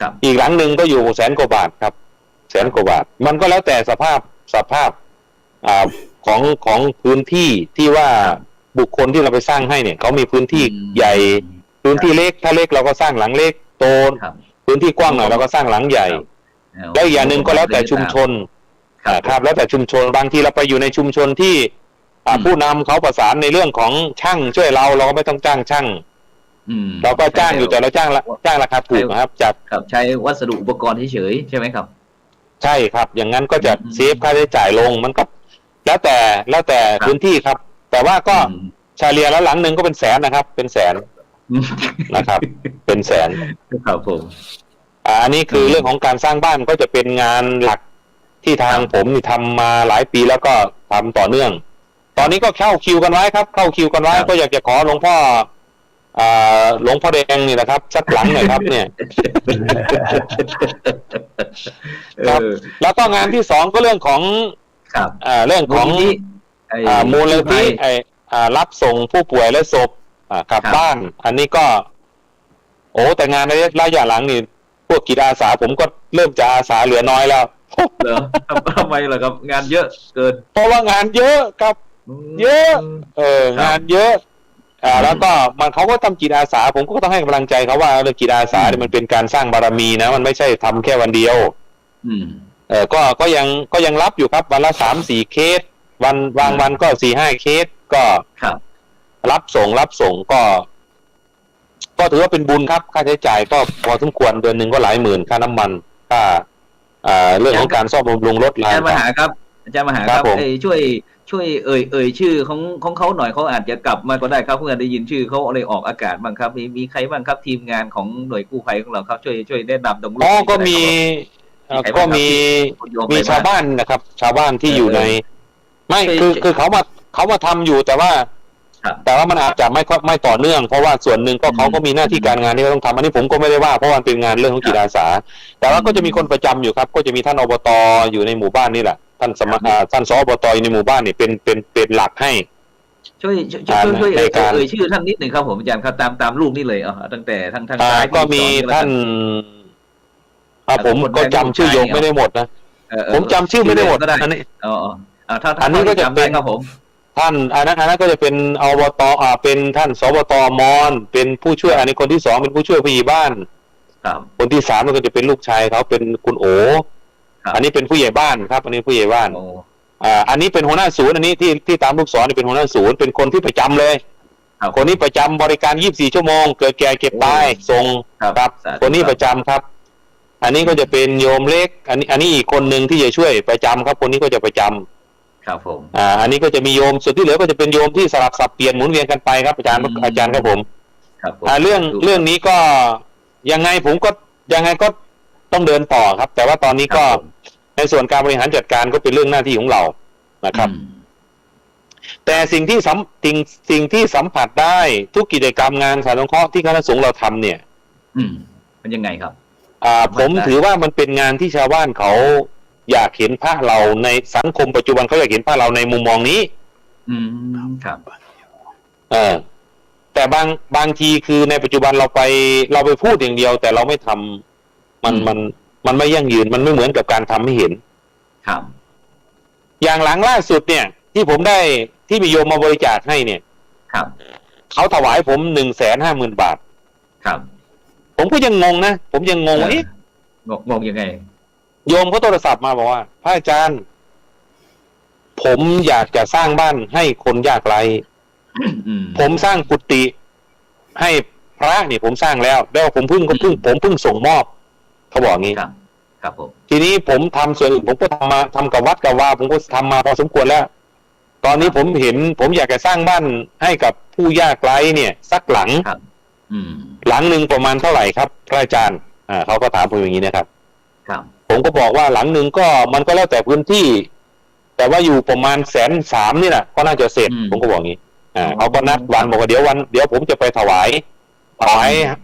ครับ อีกหลังหนึ่งก็อยู่100,000 กว่าบาทครับ100,000 กว่าบาท มันก็แล้วแต่สภาพของพื้นที่ที่ว่าบุคคลที่เราไปสร้างให้เนี่ยเขามีพื้นที่ใหญ่พื้นที่เล็กถ้าเล็กเราก็สร้างหลังเล็กโต ครับ พื้นที่กว้างหน่อยเราก็สร้างหลังใหญ่ แล้วอีกอย่างหนึ่งก็แล้วแต่ชุมชน ครับแล้วแต่ชุมชนบางทีเราไปอยู่ในชุมชนที่ผู้นำเขาประสานในเรื่องของช่างช่วยเราก็ไม่ต้องจ้างช่าง เราก็จ้างอยู่แต่เราจ้างราคาถูกนะครับจาก ครับใช้วัสดุอุปกรณ์เฉยๆใช่ไหมครับ ใช่ครับ อย่างนั้นก็จะเซฟค่าใช้จ่ายลงมันก็แล้วแต่พื้นที่ครับ แต่ว่าก็เฉลี่ยแล้วหลังหนึ่งก็เป็นแสนนะครับ เป็นแสนนะครับ เป็นแสน ครับผม อันนี้คือเรื่องของการสร้างบ้านก็จะเป็นงานหลักที่ทางผมนี่ทำมาหลายปีแล้วก็ทำต่อเนื่อง ตอนนี้ก็เข้าคิวกันไว้ครับ เข้าคิวกันไว้ก็อยากจะขอหลวงพ่อแดงนี่นะครับสักหลังหน่อยครับเนี่ยครับแล้วก็งานที่2ก็เรื่องของ ครับ เรื่องของมูลนิธิรับส่งผู้ป่วยและศพกลับบ้าน อันนี้ก็แต่งานระยะหลังนี่พวกจิตอาสาผมก็เริ่มจะอาสาเหลือน้อยแล้วเหรอทำไมล่ะครับงานเยอะเกินเพราะว่างานเยอะครับเยอะงานเยอะแล้วก็เขาก็ทำจิตอาสาผมก็ต้องให้กำลังใจเขาว่าเรื่องจิตอาสาเนี่ยมันเป็นการสร้างบารมีนะมันไม่ใช่ทำแค่วันเดียวก็ยังรับอยู่ครับวันละ3-4 เคสวันก็4-5 เคสก็รับส่งก็ถือว่าเป็นบุญครับค่าใช้จ่ายก็พอสมควรเดือนหนึ่งก็หลายหมื่นค่าน้ำมันค่าเรื่องของการซ่อมบำรุงรถอาจารย์มหาครับช่วยเอ่ยชื่อของเขาหน่อยเขาอาจจะกลับมาก็ได้ครับเพื่อได้ยินชื่อเขาอะไรออกอากาศบ้างครับมีใครบ้างครับทีมงานของหน่วยกู้ภัยของเราครับช่วยแนะนำตรงนี้ก็มีชาวบ้านนะครับชาวบ้านที่อยู่ในไม่คือเขามาทำอยู่แต่ว่ามันอาจจะไม่ต่อเนื่องเพราะว่าส่วนหนึ่งก็เขาก็มีหน้าที่การงานที่เขาต้องทำอันนี้ผมก็ไม่ได้ว่าเพราะมันเป็นงานเรื่องของจิตอาสาแต่ว่าก็จะมีคนประจำอยู่ครับก็จะมีท่านอบต.อยู่ในหมู่บ้านนี่แหละท่านสอบต.อยู่ในหมู่บ้านเนี่ยเป็นหลักให้ช่วยเอ่ยชื่อท่านนิดหนึ่งครับผมอาจารย์ครับตามรูปนี่เลยตั้งแต่ทางก็มีท่านผมก็จำชื่อโยมไม่ได้หมดนะผมจำชื่อไม่ได้หมดอันนี้อันนี้ก็จะเป็นครับผมท่านอันนั้นก็จะเป็นอบต.เป็นท่านสบต.มอนเป็นผู้ช่วยอันนี้คนที่2เป็นผู้ช่วยผู้ใหญ่บ้านคนที่3ก็จะเป็นลูกชายเขาเป็นคุณโออันนี้เป็นผู้ใหญ่บ้านครับอันนี้ผู้ใหญ่บ้านอันนี้เป็นหัวหน้าศูนย์อันนี้ที่ตามลูกศรนี่เป็นหัวหน้าศูนย์เป็นคนที่ประจำเลยคนนี้ประจำบริการ24 ชั่วโมงเกิดแก่เก็บตายส่งครับคนนี้ประจำครับอันนี้ก็จะเป็นโยมเล็กอันนี้อีกคนหนึ่งที่จะช่วยประจำครับคนนี้ก็จะประจำครับผมอันนี้ก็จะมีโยมส่วนที่เหลือก็จะเป็นโยมที่สลับสับเปลี่ยนหมุนเวียนกันไปครับอาจารย์ครับผมเรื่องนี้ก็ยังไงก็ต้องเดินต่อครับแต่ว่าตอนนี้ก็ในส่วนการบริหารจัดการก็เป็นเรื่องหน้าที่ของเรานะครับแต่สิ่งที่สัมผัสได้ทุกกิจกรรมงานสาธารณสงเคราะห์ที่คณะสงฆ์เราทำเนี่ยมันยังไงครับผมถือว่ามันเป็นงานที่ชาวบ้านเขาอยากเห็นพระเราในสังคมปัจจุบันเขาอยากเห็นพระเราในมุมมองนี้ครับแต่บางทีคือในปัจจุบันเราไปพูดอย่างเดียวแต่เราไม่ทำมันไม่ยั่งยืนมันไม่เหมือนกับการทำให้เห็นครับอย่างหลังล่าสุดเนี่ยที่ผมได้ที่มีโยมมาบริจาคให้เนี่ยครับเขาถวายผม 150,000 บาทครับผมก็ยังงงนะผมยังงงว่างงยังไงโยมเขาโทรศัพท์มาบอกว่าพระอาจารย์ผมอยากจะสร้างบ้านให้คนยากไร้ผมสร้างกุฏิให้ พระนี่ผมสร้างแล้วผมเพิ่งส่งมอบเขาบอกงี้ ครับครับผม ทีนี้ผมทำส่วนอื่นผมก็ทำกับวัดกับวาผมก็ทำมาพอสมควรแล้ว ตอนนี้ผมอยากจะสร้างบ้านให้กับผู้ยากไร้เนี่ยสักหลัง ครับหลังหนึ่งประมาณเท่าไหร่ครับพระอาจารย์เขาก็ถามผมอย่างนี้นะครับ ครับ ผมก็บอกว่าหลังหนึ่งก็มันก็แล้วแต่พื้นที่ แต่ว่าอยู่ประมาณ130,000นี่แหละก็น่าจะเสร็จผมก็บอกอย่างนี้เขาก็นัดวันบอกว่าเดี๋ยวผมจะไปถวาย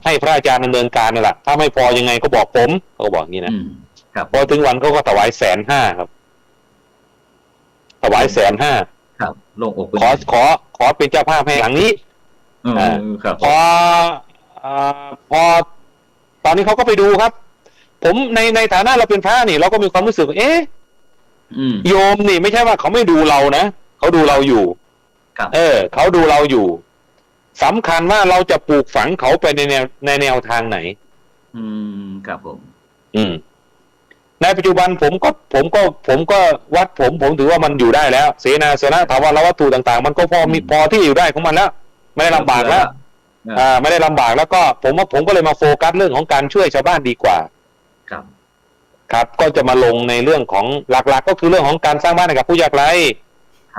ให้พระอาจารย์ดำเนินการนี่แหละถ้าไม่พอยังไงก็บอกผมเขาก็บอกอย่างนี้นะครับพอถึงวันเขาก็ถวาย150,000ครับถวาย150,000ครับลงอกขอเป็นเจ้าภาพให้หลังนี้ครับพอตอนนี้เขาก็ไปดูครับ ผมในฐานะเราเป็นพระนี่เราก็มีความรู้สึกโยมนี่ไม่ใช่ว่าเขาไม่ดูเรานะเขาดูเราอยู่เขาดูเราอยู่สำคัญว่าเราจะปลูกฝังเขาไปในแนวทางไหนครับผมในปัจจุบันผมก็วัดผมถือว่ามันอยู่ได้แล้วเสนาสนะถาวรวัตถุต่างๆมันก็พอที่อยู่ได้ของมันแล้วไม่ได้ลำบากแล้วไม่ได้ลำบากแล้วก็ผมก็เลยมาโฟกัสเรื่องของการช่วยชาวบ้านดีกว่าครับก็จะมาลงในเรื่องของหลักๆก็คือเรื่องของการสร้างบ้านให้กับผู้ยากไร้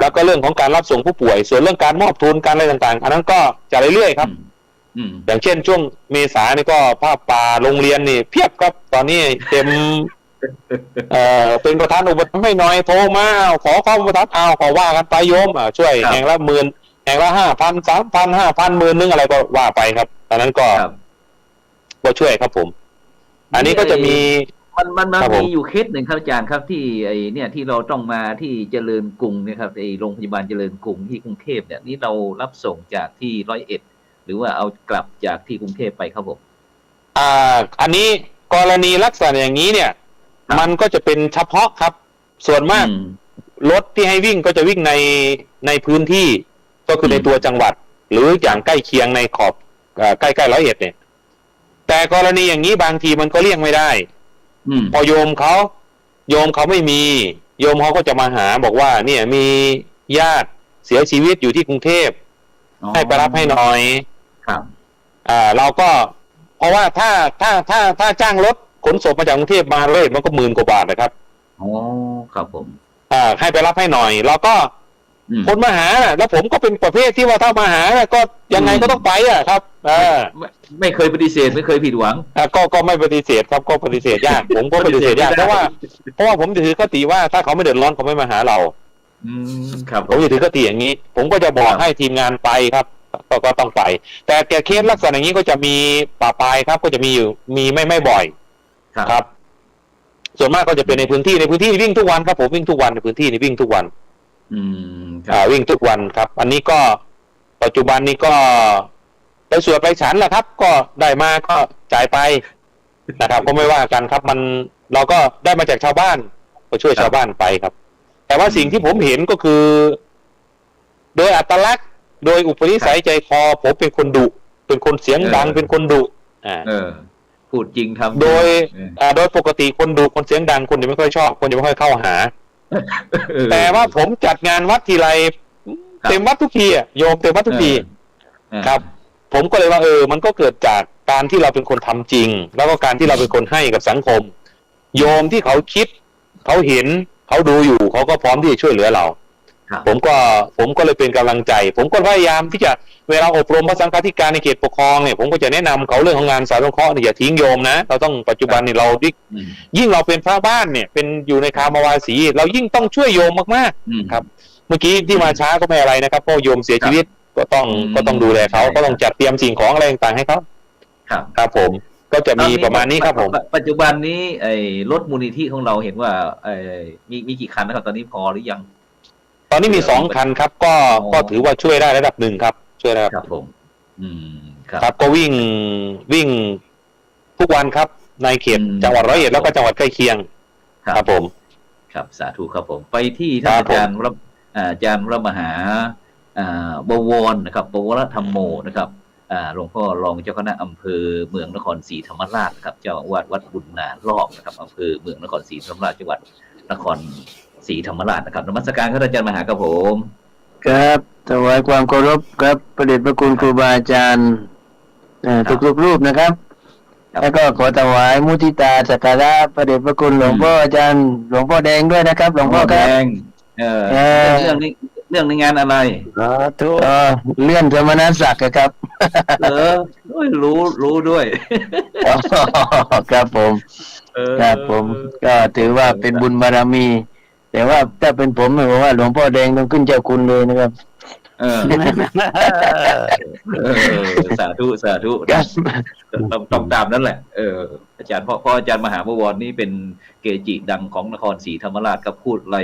แล้วก็เรื่องของการรับส่งผู้ป่วยส่วนเรื่องการมอบทุนการอะไรต่างๆอันนั้นก็จะเรื่อยๆครับอย่างเช่นช่วงเมษานี่ก็ผ้าป่าโรงเรียนนี่เพียบครับตอนนี้เต็มเป็นประธานอุปถัมภ์ให้หน่อยโทรมาขอความอุปถัมภ์ขอว่ากันไปโยมช่วยแห่งละ10,000แห่งละ5,000 3,000 5,000 10,000นึงอะไรก็ว่าไปครับตอนนั้นก็ช่วยครับผมอันนี้ก็จะมีมันมีอยู่เคสหนึ่งครับอาจารย์ครับที่เนี่ยที่เราต้องมาที่เจริญกรุงเนี่ยครับโรงพยาบาลเจริญกรุงที่กรุงเทพเนี่ยนี่เรารับส่งจากที่101หรือว่าเอากลับจากที่กรุงเทพไปครับผมอันนี้กรณีลักษณะอย่างนี้เนี่ยมันก็จะเป็นเฉพาะครับส่วนมากรถที่ให้วิ่งก็จะวิ่งในพื้นที่ก็คือในตัวจังหวัดหรืออย่างใกล้เคียงในขอบใกล้101เนี่ยแต่กรณีอย่างนี้บางทีมันก็เลี่ยงไม่ได้พอโยมเขาไม่มีโยมเขาก็จะมาหาบอกว่าเนี่ยมีญาติเสียชีวิตอยู่ที่กรุงเทพให้ไปรับให้หน่อยครับเราก็เพราะว่าถ้าจ้างรถขนศพมาจากกรุงเทพมาเลยมันก็10,000 กว่าบาทนะครับครับผมให้ไปรับให้หน่อยเราก็คนมาหาแล้วผมก็เป็นประเภทที่ว่าถ้ามาหาก็ยังไงก็ต้องไปครับไม่เคยปฏิเสธไม่เคยผิดหวังก็ไม่ปฏิเสธครับก็ปฏิเสธยากผมก็ปฏิเสธยากเพราะว่าผมถือคติว่าถ้าเขาไม่เดือดร้อนเขาไม่มาหาเราครับผมถือคติอย่างนี้ผมก็จะบอกให้ทีมงานไปครับก็ต้องไปแต่เคสลักษณะอย่างนี้ก็จะมีป่าปลายครับก็จะมีอยู่มีไม่บ่อยครับส่วนมากก็จะเป็นในพื้นที่วิ่งทุกวันครับผมวิ่งทุกวันในพื้นที่นี่วิ่งทุกวันวิ่งทุกวันครับอันนี้ก็ปัจจุบันนี้ก็ไปสวดไปฉันแหละครับก็ได้มาก็จ่ายไปนะครับก็ไม่ว่ากันครับเราก็ได้มาจากชาวบ้านก็ช่วยชาวบ้านไปครับแต่ว่าสิ่งที่ผมเห็นก็คือโดยอัตลักษณ์โดยอุปนิสัยใจคอผมเป็นคนดุเป็นคนเสียงดังเป็นคนดุพูดจริงทำโดยปกติคนดุคนเสียงดังคนจะไม่ค่อยชอบคนจะไม่ค่อยเข้าหาแต่ว่าผมจัดงานวัดทีไรเต็มวัดทุกทีโยมเต็มวัดทุกทีครับผมก็เลยว่ามันก็เกิดจากการที่เราเป็นคนทำจริงแล้วก็การที่เราเป็นคนให้กับสังคมโยมที่เขาคิดเขาเห็นเขาดูอยู่เขาก็พร้อมที่จะช่วยเหลือเราผมก็เลยเป็นกำลังใจผมก็พยายามที่จะเวลาอบรมพระสังฆาธิการในเขตปกครองเนี่ยผมก็จะแนะนำเขาเรื่องของงานสาธารณเคราะห์อย่าทิ้งโยมนะเราต้องปัจจุบันนี่เรายิ่งเราเป็นพระบ้านเนี่ยเป็นอยู่ในคามวาสีเรายิ่งต้องช่วยโยมมากๆครับเมื่อกี้ที่มาช้าก็ไม่อะไรนะครับเพราะโยมเสียชีวิตก็ต้องดูแลเขาก็ต้องจัดเตรียมสิ่งของอะไรต่างๆให้เขาครับผมก็จะมีประมาณนี้ครับผมปัจจุบันนี้รถมูลนิธิของเราเห็นว่ามีกี่คันนะครับตอนนี้พอหรือยังตอนนี้มี2 คันครับก็ถือว่าช่วยได้ระดับ1ครับช่วยได้ครับผมครับก็วิ่งทุกวันครับในเขตจังหวัด101แล้วก็จังหวัดใกล้เคียงครับผมครับสาธุครับผมไปที่ท่านอาจารย์พระมหาบวรนะครับบวรธรรมโมนะครับหลวงพ่อรองเจ้าคณะอำเภอเมืองนครศรีธรรมราชนะครับเจ้าอาวาสวัดบุญนารอบนะครับอำเภอเมืองนครศรีธรรมราชจังหวัดนครศรีธรรมราชนะครับนมัสการครับอาจารย์มหาครับผมครับถวายความเคารพครับพระเดชพระคุณครูบาอาจารย์ ทุกๆรูปนะครับ แล้วก็ขอถวายมุทิตาสักการะพระเดชพระคุณหลวงพ่ออาจารย์หลวงพ่อแดงด้วยนะครับหลวงพ่อครับ แดงเรื่องนี้เรื่องในงานอะไร ทุกเลื่อนสมณศักดิ์ครับ รู้ด้วย ครับผมครับผมก็ถือว่าเป็นบุญบารมี แต่ว่าถ้าเป็นผมผมว่าหลวงพ่อแดงต้องขึ้นเจ้าคุณเลยนะครับสาธุต้องตามนั่นแหละอาจารย์เพราะอาจารย์มหาบวรนี่เป็นเกจิดังของนครศรีธรรมราชครับพูดอะไร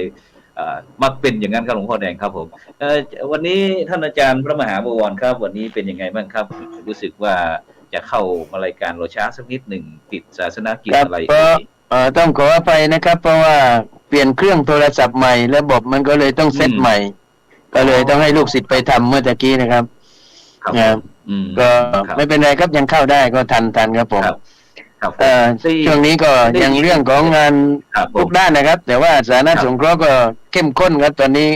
มักเป็นอย่างนั้นครับหลวงพ่อแดงครับผมวันนี้ท่านอาจารย์พระมหาบวรครับวันนี้เป็นยังไงบ้างครับรู้สึกว่าจะเข้ามารายการเราช้าสักนิดหนึ่งติดศาสนกิจอะไรต้องขออภัยนะครับเพราะว่าเปลี่ยนเครื่องโทรศัพท์ใหม่ระบบมันก็เลยต้องเซตใหม่ก็เลยต้องให้ลูกศิษย์ไปทำเมื่อตะกี้นะครับก็ไม่เป็นไรครับยังเข้าได้ก็ทันครับผมช่วงนี้ก็ยังเรื่องของงานทุกด้านนะครับแต่ว่าสาธารณสงเคราะห์ก็เข้มข้นครับตอนนี้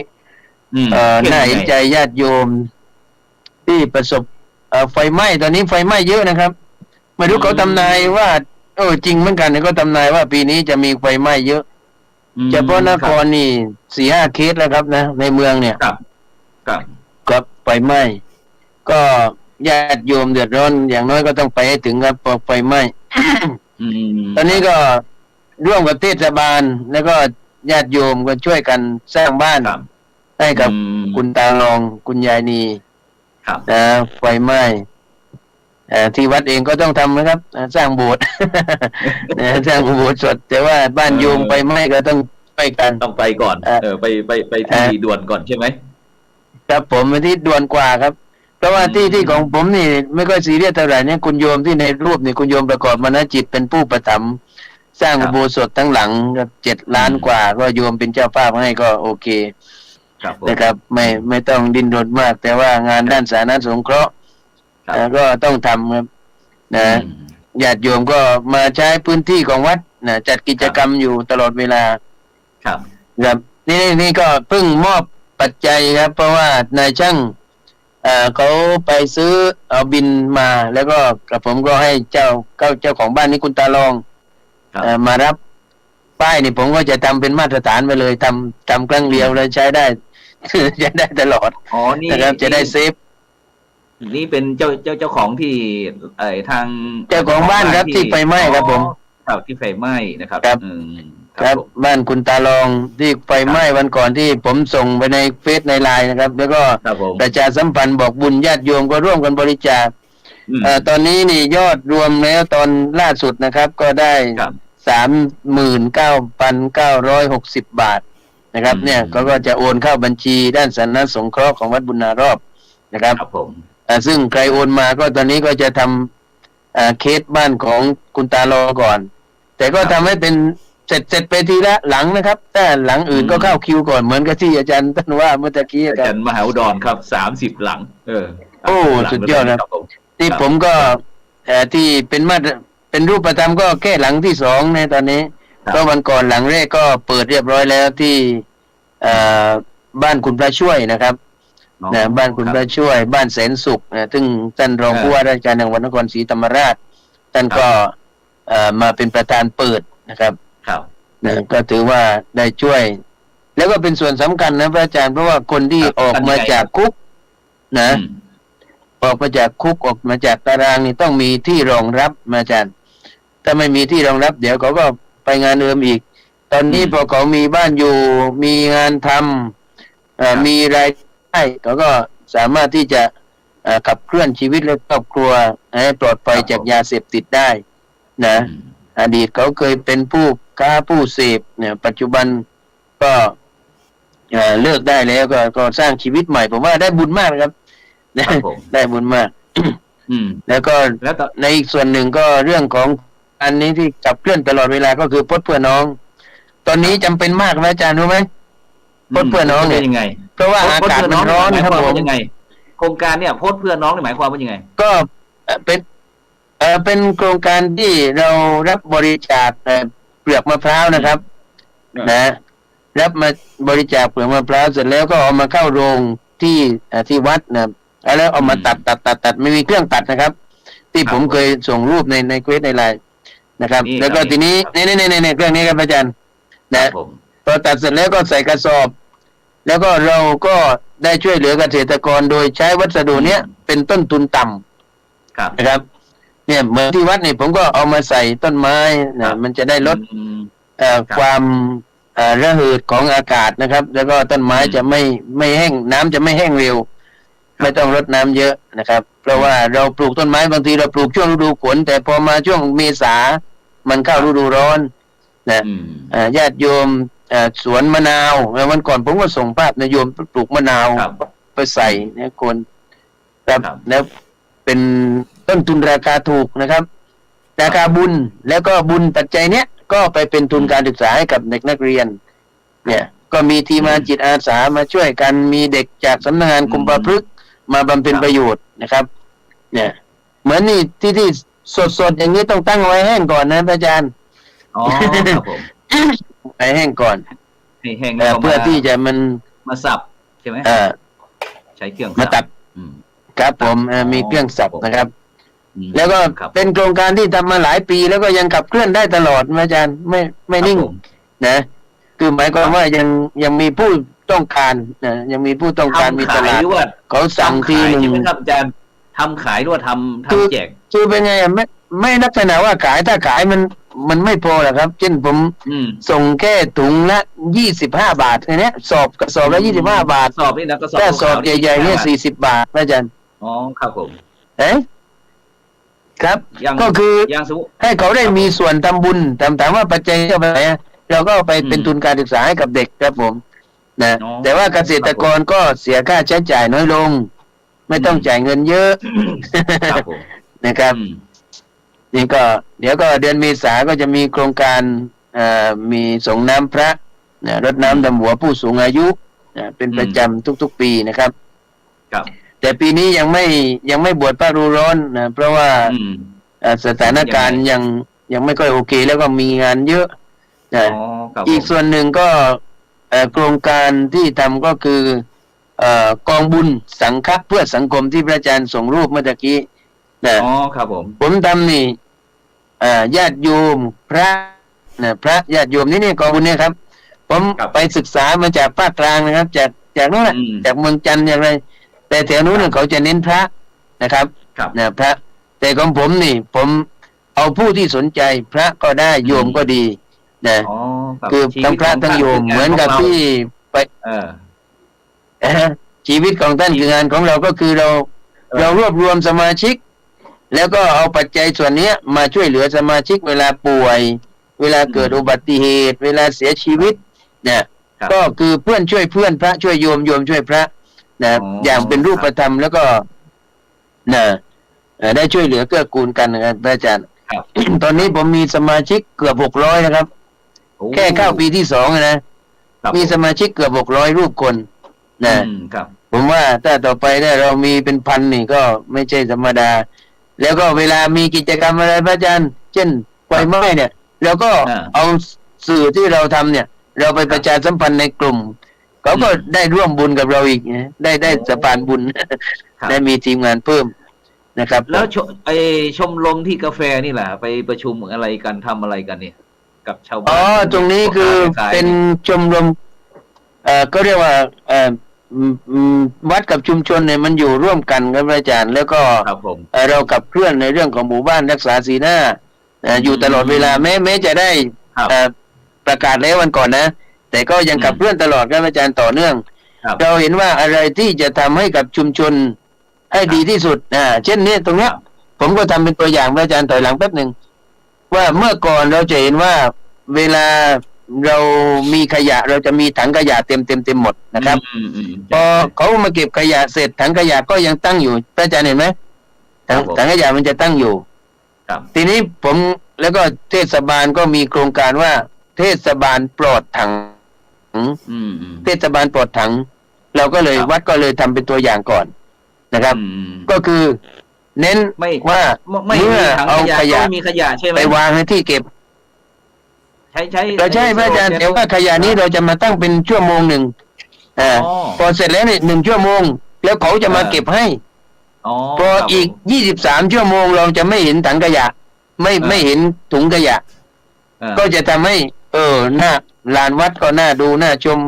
น่าเห็นใจญาติโยมที่ประสบไฟไหม้ตอนนี้ไฟไหม้เยอะนะครับไม่รู้เขาทำนายว่าจริงเหมือนกันเขาทำนายว่าปีนี้จะมีไฟไหม้เยอะเฉพาะนครนี่ 4-5 เคสแล้วครับนะในเมืองเนี่ยครับไฟไหม้ก็ญาติโยมเดือดร้อนอย่างน้อยก็ต้องไปให้ถึงครับพอไฟไหม้ตอนนี้ก็ร่วมกับเทศบาลแล้วก็ญาติโยมก็ช่วยกันสร้างบ้านให้กับคุณตาลองคุณยายนีนะไฟไหม้ที่วัดเองก็ต้องทำนะครับสร้างโบสถ์สร้างโบสถ์สดแต่ว่าบ้านโยมไฟไหม้ก็ต้องไปกันต้องไปก่อนไปที่ด่วนก่อนใช่ไหมครับผมไปที่ด่วนกว่าครับเพราะว่าที่ของผมนี่ไม่ค่อยซีเรียสเท่าไหร่เนี่ยคุณโยมที่ในรูปนี่คุณโยมประกอบมนจิตเป็นผู้ประถมสร้างอุโบสถทั้งหลัง7 ล้านกว่าก็โยมเป็นเจ้าภาพให้ก็โอเคนะครับไม่ต้องดิ้นรนมากแต่ว่างานด้านสาธารณสงเคราะห์ก็ต้องทำครับนะญาติโยมก็มาใช้พื้นที่ของวัดนะจัดกิจกรรมอยู่ตลอดเวลาครับนี่ก็เพิ่งมอบปัจจัยครับเพราะว่านายช่างเขาไปซื้อเอาบินมาแล้วก็กับผมก็ให้เจ้าของบ้านนี้คุณตาลองมารับป้ายนี่ผมก็จะทำเป็นมาตรฐานไปเลยทำครั้งเดียวแล้วใช้ได้จะได้ตลอดนะครับจะได้เซฟนี่เป็นเจ้าของที่ทางเจ้าของบ้านครับที่ไฟไหม้ครับผมครับที่ไฟไหม้นะครับครับบ้านคุณตาลองที่ไฟไหม้วันก่อนที่ผมส่งไปในเฟซในไลน์นะครับแล้วก็ประชาสัมพันธ์บอกบุญญาติโยมก็ร่วมกันบริจาคตอนนี้นี่ยอดรวมแล้วตอนล่าสุดนะครับก็ได้39,960 บาทนะครับเนี่ยก็จะโอนเข้าบัญชีด้านสาธารณสงเคราะห์ของวัดบุญนารอบนะครับซึ่งใครโอนมาก็ตอนนี้ก็จะทำเคสบ้านของคุณตาลองก่อนแต่ก็ทำให้เป็นเสร็จไปทีละหลังนะครับแต่หลังอื่นก็เข้าคิวก่อนเหมือนกับที่อาจารย์ท่านว่าเมื่อกี้อาจารย์มหาอุดรครับ30 หลังสุดยอดครับที่ผมก็ที่เป็นรูปธรรมก็แค่หลังที่2ในตอนนี้ก็วันก่อนหลังแรกก็เปิดเรียบร้อยแล้วที่บ้านคุณพระช่วยนะครับบ้านคุณพระช่วยบ้านแสนสุขซึ่งท่านรองผู้ว่าราชการจังหวัดนครศรีธรรมราชท่านก็มาเป็นประธานเปิดนะครับก็ถือว่าได้ช่วยแล้วก็เป็นส่วนสำคัญนะพระอาจารย์เพราะว่าคนที่ออกมาจากคุกนะออกมาจากคุกออกมาจากตารางนี่ต้องมีที่รองรับอาจารย์ถ้าไม่มีที่รองรับเดี๋ยวเขาก็ไปงานเดิมอีกตอนนี้พอเขามีบ้านอยู่มีงานทำมีรายได้เขาก็สามารถที่จะขับเคลื่อนชีวิตและครอบครัวให้ปลอดภัยจากยาเสพติดได้นะอดีตเขาเคยเป็นผู้ค้าผู้เสพเนี่ยปัจจุบันก็เลิกได้แล้วก็สร้างชีวิตใหม่ผมว่าได้บุญมากครับได้บุญมากแล้วก็ในอีกส่วนหนึ่งก็เรื่องของอันนี้ที่ขับเคลื่อนตลอดเวลาก็คือพจน์เพื่อน้องตอนนี้จำเป็นมากนะอาจารย์รู้ไหมพจน์เพื่อน้องเนี่ยเพราะว่าอากาศมันร้อนครับผมยังไงโครงการเนี่ยพจน์เพื่อน้องหมายความว่ายังไงก็เป็นโครงการที่เรารับบริจาคเปลือกมะพร้าวนะครับนะรับมาบริจาคเปลือกมะพร้าวเสร็จแล้วก็เอามาเข้าโรงที่วัดนะแล้วเอามาตัดไม่มีเครื่องตัดนะครับ ที่ ครับ ผมเคยส่งรูปในเควสในไลน์นะครับ นี่ แล้วก็ ครับ ทีนี้ ครับ ในเครื่องนี้ครับอาจารย์ ครั นะ บผม พอตัดเสร็จแล้วก็ใส่กระสอบ แล้วก็เราก็ได้ช่วยเหลือเกษตรกรโดยใช้วัสดุเนี้ยเป็นต้นทุนต่ำ ครับ นะครับ เนี่ยเหมือนที่วัดนี่ผมก็เอามาใส่ต้นไม้ ครั นะ บ มันจะได้ลด อืม ครับความระหืดของอากาศนะครับ แล้วก็ต้นไม้ อืม จะไม่แห้งน้ำจะไม่แห้งเร็ว ครับ ไม่ต้องรดน้ำเยอะนะครับ เพราะว่าเราปลูกต้นไม้บางทีเราปลูกช่วงฤดูฝนแต่พอมาช่วงเมษามันเข้าฤดูร้อนนะ อืม ญาติโยมสวนมะนาววันก่อนผมก็ส่งภาพนะโยมปลูกมะนาว ครับ ไปใส่เนี่ยคนครับ ครับ แล้วเป็นต้นทุนราคาถูกนะครับ ราคาบุญแล้วก็บุญปัจจัยเนี้ยก็ไปเป็นทุนการศึกษาให้กับเด็กนักเรียน เนี่ย ก็มีทีมงานจิตอาสามาช่วยกันมีเด็กจากสำนักงานคุมประพฤกษ์มาบำเพ็ญประโยชน์นะครับ เนี่ย เหมือนนี่ที่สดอย่างนี้ต้องตั้งไว้แห้งก่อนนะพระอาจารย์ อ๋อครับผม ไว้แห้งก่อน ให้แห้งแล้วก็ เพื่อที่จะมัน มาสับใช่ไหม ใช้เครื่อง มาตัด อืม ครับผมมีเครื่องสับนะครับ อืม แล้วก็ ครับ เป็นโครงการที่ทำมาหลายปีแล้วก็ยังขับเคลื่อนได้ตลอดอาจารย์ไม่นิ่ง ครับผม นะคือหมายความว่ายังมีผู้ต้องการนะยังมีผู้ต้องการมีต ทำขาย ลาด หรือว่า เขาสั่ง ทำ ที ขาย หนึ่ง ใช่ไหมครับอาจารย์ทำขายหรือว่าทำ คือ แจก คือเป็นไงอะไม่ลักษณะว่าขายถ้าขายมันไม่พอหรอกครับ เช่นผม อืม ส่งแค่ถุงละ25 บาทแค่เนี้ยกระสอบละ25 บาท สอบนี่นะก็สอบ ถ้าสอบ ขาวๆ ใหญ่ๆเนี่ย 25 40 บาทอาจารย์ อ๋อครับผม เอ๊ะครับ ยัง ก็คือ ยังสมมุติ ให้เขาได้มีส่วนทำบุญถามว่าปัจจัยเอาไปไหนอะเราก็เอาไปเป็น อืม ทุนการศึกษาให้กับเด็กครับผมนะ อ๋อ แต่ว่าเกษตรกรก็เสียค่าใช้จ่ายน้อยลง ไม่ต้องจ่ายเงินเยอะ ครับผม นะครับ อืม นี่ก็เดี๋ยวก็เดือนเมษาก็จะมีโครงการมีส่งน้ำพระรดน้ำดำหัวผู้สูงอายุเป็นประจำทุกๆปีนะครับ ครับ แต่ปีนี้ยังไม่บวชพระฤดูร้อนนะเพราะว่า อืม สถานการณ์ยังไม่ค่อยโอเค แล้วก็มีงานเยอะนะ อ๋อครับผม อีกส่วนหนึ่งก็โครงการที่ทำก็คือกองบุญสังฆะเพื่อสังคมที่พระอาจารย์ส่งรูปเมื่อตะกี้นะ อ๋อครับผม ผมทำนี่ญาติโยมพระพระญาติโยมนี่กองบุญเนี่ยครับ ผมไปศึกษามาจากภาคกลางนะครับ จากนู้นนะจากเมืองจันทร์อย่างไร แต่แถวนู้นเขาจะเน้นพระนะครับ ครับ พระ แต่ของผมนี่ ผมเอาผู้ที่สนใจพระก็ได้โยมก็ดีนะ อ๋อรับ คือ ชีวิ ทั้ ต งพระ ของ ทั้ง ท่า โยม คื เหมือนกับ งา ที่ไป เออ ชีวิตของท่านคืองานของเราก็คือเรา เออ เรารวบรวมสมาชิก แล้วก็เอาปัจจัยส่วนเนี้ยมาช่วยเหลือสมาชิกเวลาป่วย เวลาเกิดอุบัติเหตุ เวลาเสียชีวิตเนี่ย ครับ ก็คือเพื่อนช่วยเพื่อนพระช่วยโยมโยมช่วยพระนะ อ๋อ อ อย่าง เป็นรูปธรรมแล้วก็นะได้ช่วยเหลือเกื้อกูลกันนะครับพระอาจารย์ ครับ ตอนนี้ผมมีสมาชิกเกือบ600นะครับ โอ้ แค่เข้าปีที่2นะครับ มีสมาชิกเกือบ600รูปคนนะ อืมครับ ผมว่าถ้าต่อไปได้เรามีเป็นพันนี่ก็ไม่ใช่ธรรมดา แล้วก็เวลามีกิจกรรมอะไรพระอาจารย์ เช่นไฟไหม้เนี่ยเราก็ อ่า เอาสื่อที่เราทำเนี่ย เราไปประชาสัมพันธ์ในกลุ่มเขาก็ได้ร่วมบุญกับเราอีกนะได้สะพานบุญ ครับ ได้มีทีมงานเพิ่มนะครับ แล้วชมรมที่กาแฟนี่แหละไปประชุมอะไรกันทำอะไรกันเนี่ย กับชาวบ้าน อ๋อตรงนี้คือ ขาย เป็นชมรมก็เรียกว่าวัดกับชุมชนเนี่ยมันอยู่ร่วมกันครับพระอาจารย์ แล้วก็ ครับผม เราขับเคลื่อนในเรื่องของหมู่บ้านรักษาศีลห้าอยู่ตลอดเวลาแม้จะได้ ครับ ประกาศแล้ววันก่อนนะ แต่ก็ยังขับเคลื่อนตลอดครับอาจารย์ต่อเนื่อง ครับ เราเห็นว่าอะไรที่จะทำให้กับชุมชนให้ดีที่สุดเช่นนี้ตรงเนี้ย ครับ ผมก็ทำเป็นตัวอย่างพระอาจารย์ถอยหลังแป๊บหนึ่งว่าเมื่อก่อนเราจะเห็นว่าเวลาเรามีขยะเราจะมีถังขยะเต็มหมดนะครับ อืม พอเขามาเก็บขยะเสร็จถังขยะก็ยังตั้งอยู่พระอาจารย์เห็นไหมถังขยะมันจะตั้งอยู่ ครับ ทีนี้ผมแล้วก็เทศบาลก็มีโครงการว่า เทศบาลปลอดถัง อืม เทศบาลปลอดถัง เราก็เลย ครับ วัดก็เลยทำเป็นตัวอย่างก่อนนะครับ อืม ก็คือเน้น ไม่ ว่า ไม่ เมื่ มี อ ถัง เอา ขยะ ขยะ ไม่มีขยะใช่ไหม ไปวางในที่เก็บ ใช้ เราใช่พระอาจารย์แต่ว่าขยะนี้เราจะมาตั้งเป็นชั่วโมงหนึ่ง อ๋อ พอเสร็จแล้วเนี่ย1 ชั่วโมง แล้วเขาจะมาเก็บให้ อ๋อ พออีก 23 ชั่วโมงเราจะไม่เห็นถังขยะ ไม่เห็นถุงขยะ ก็จะทำให้ หน้าลานวัดก็น่าดูน่าชม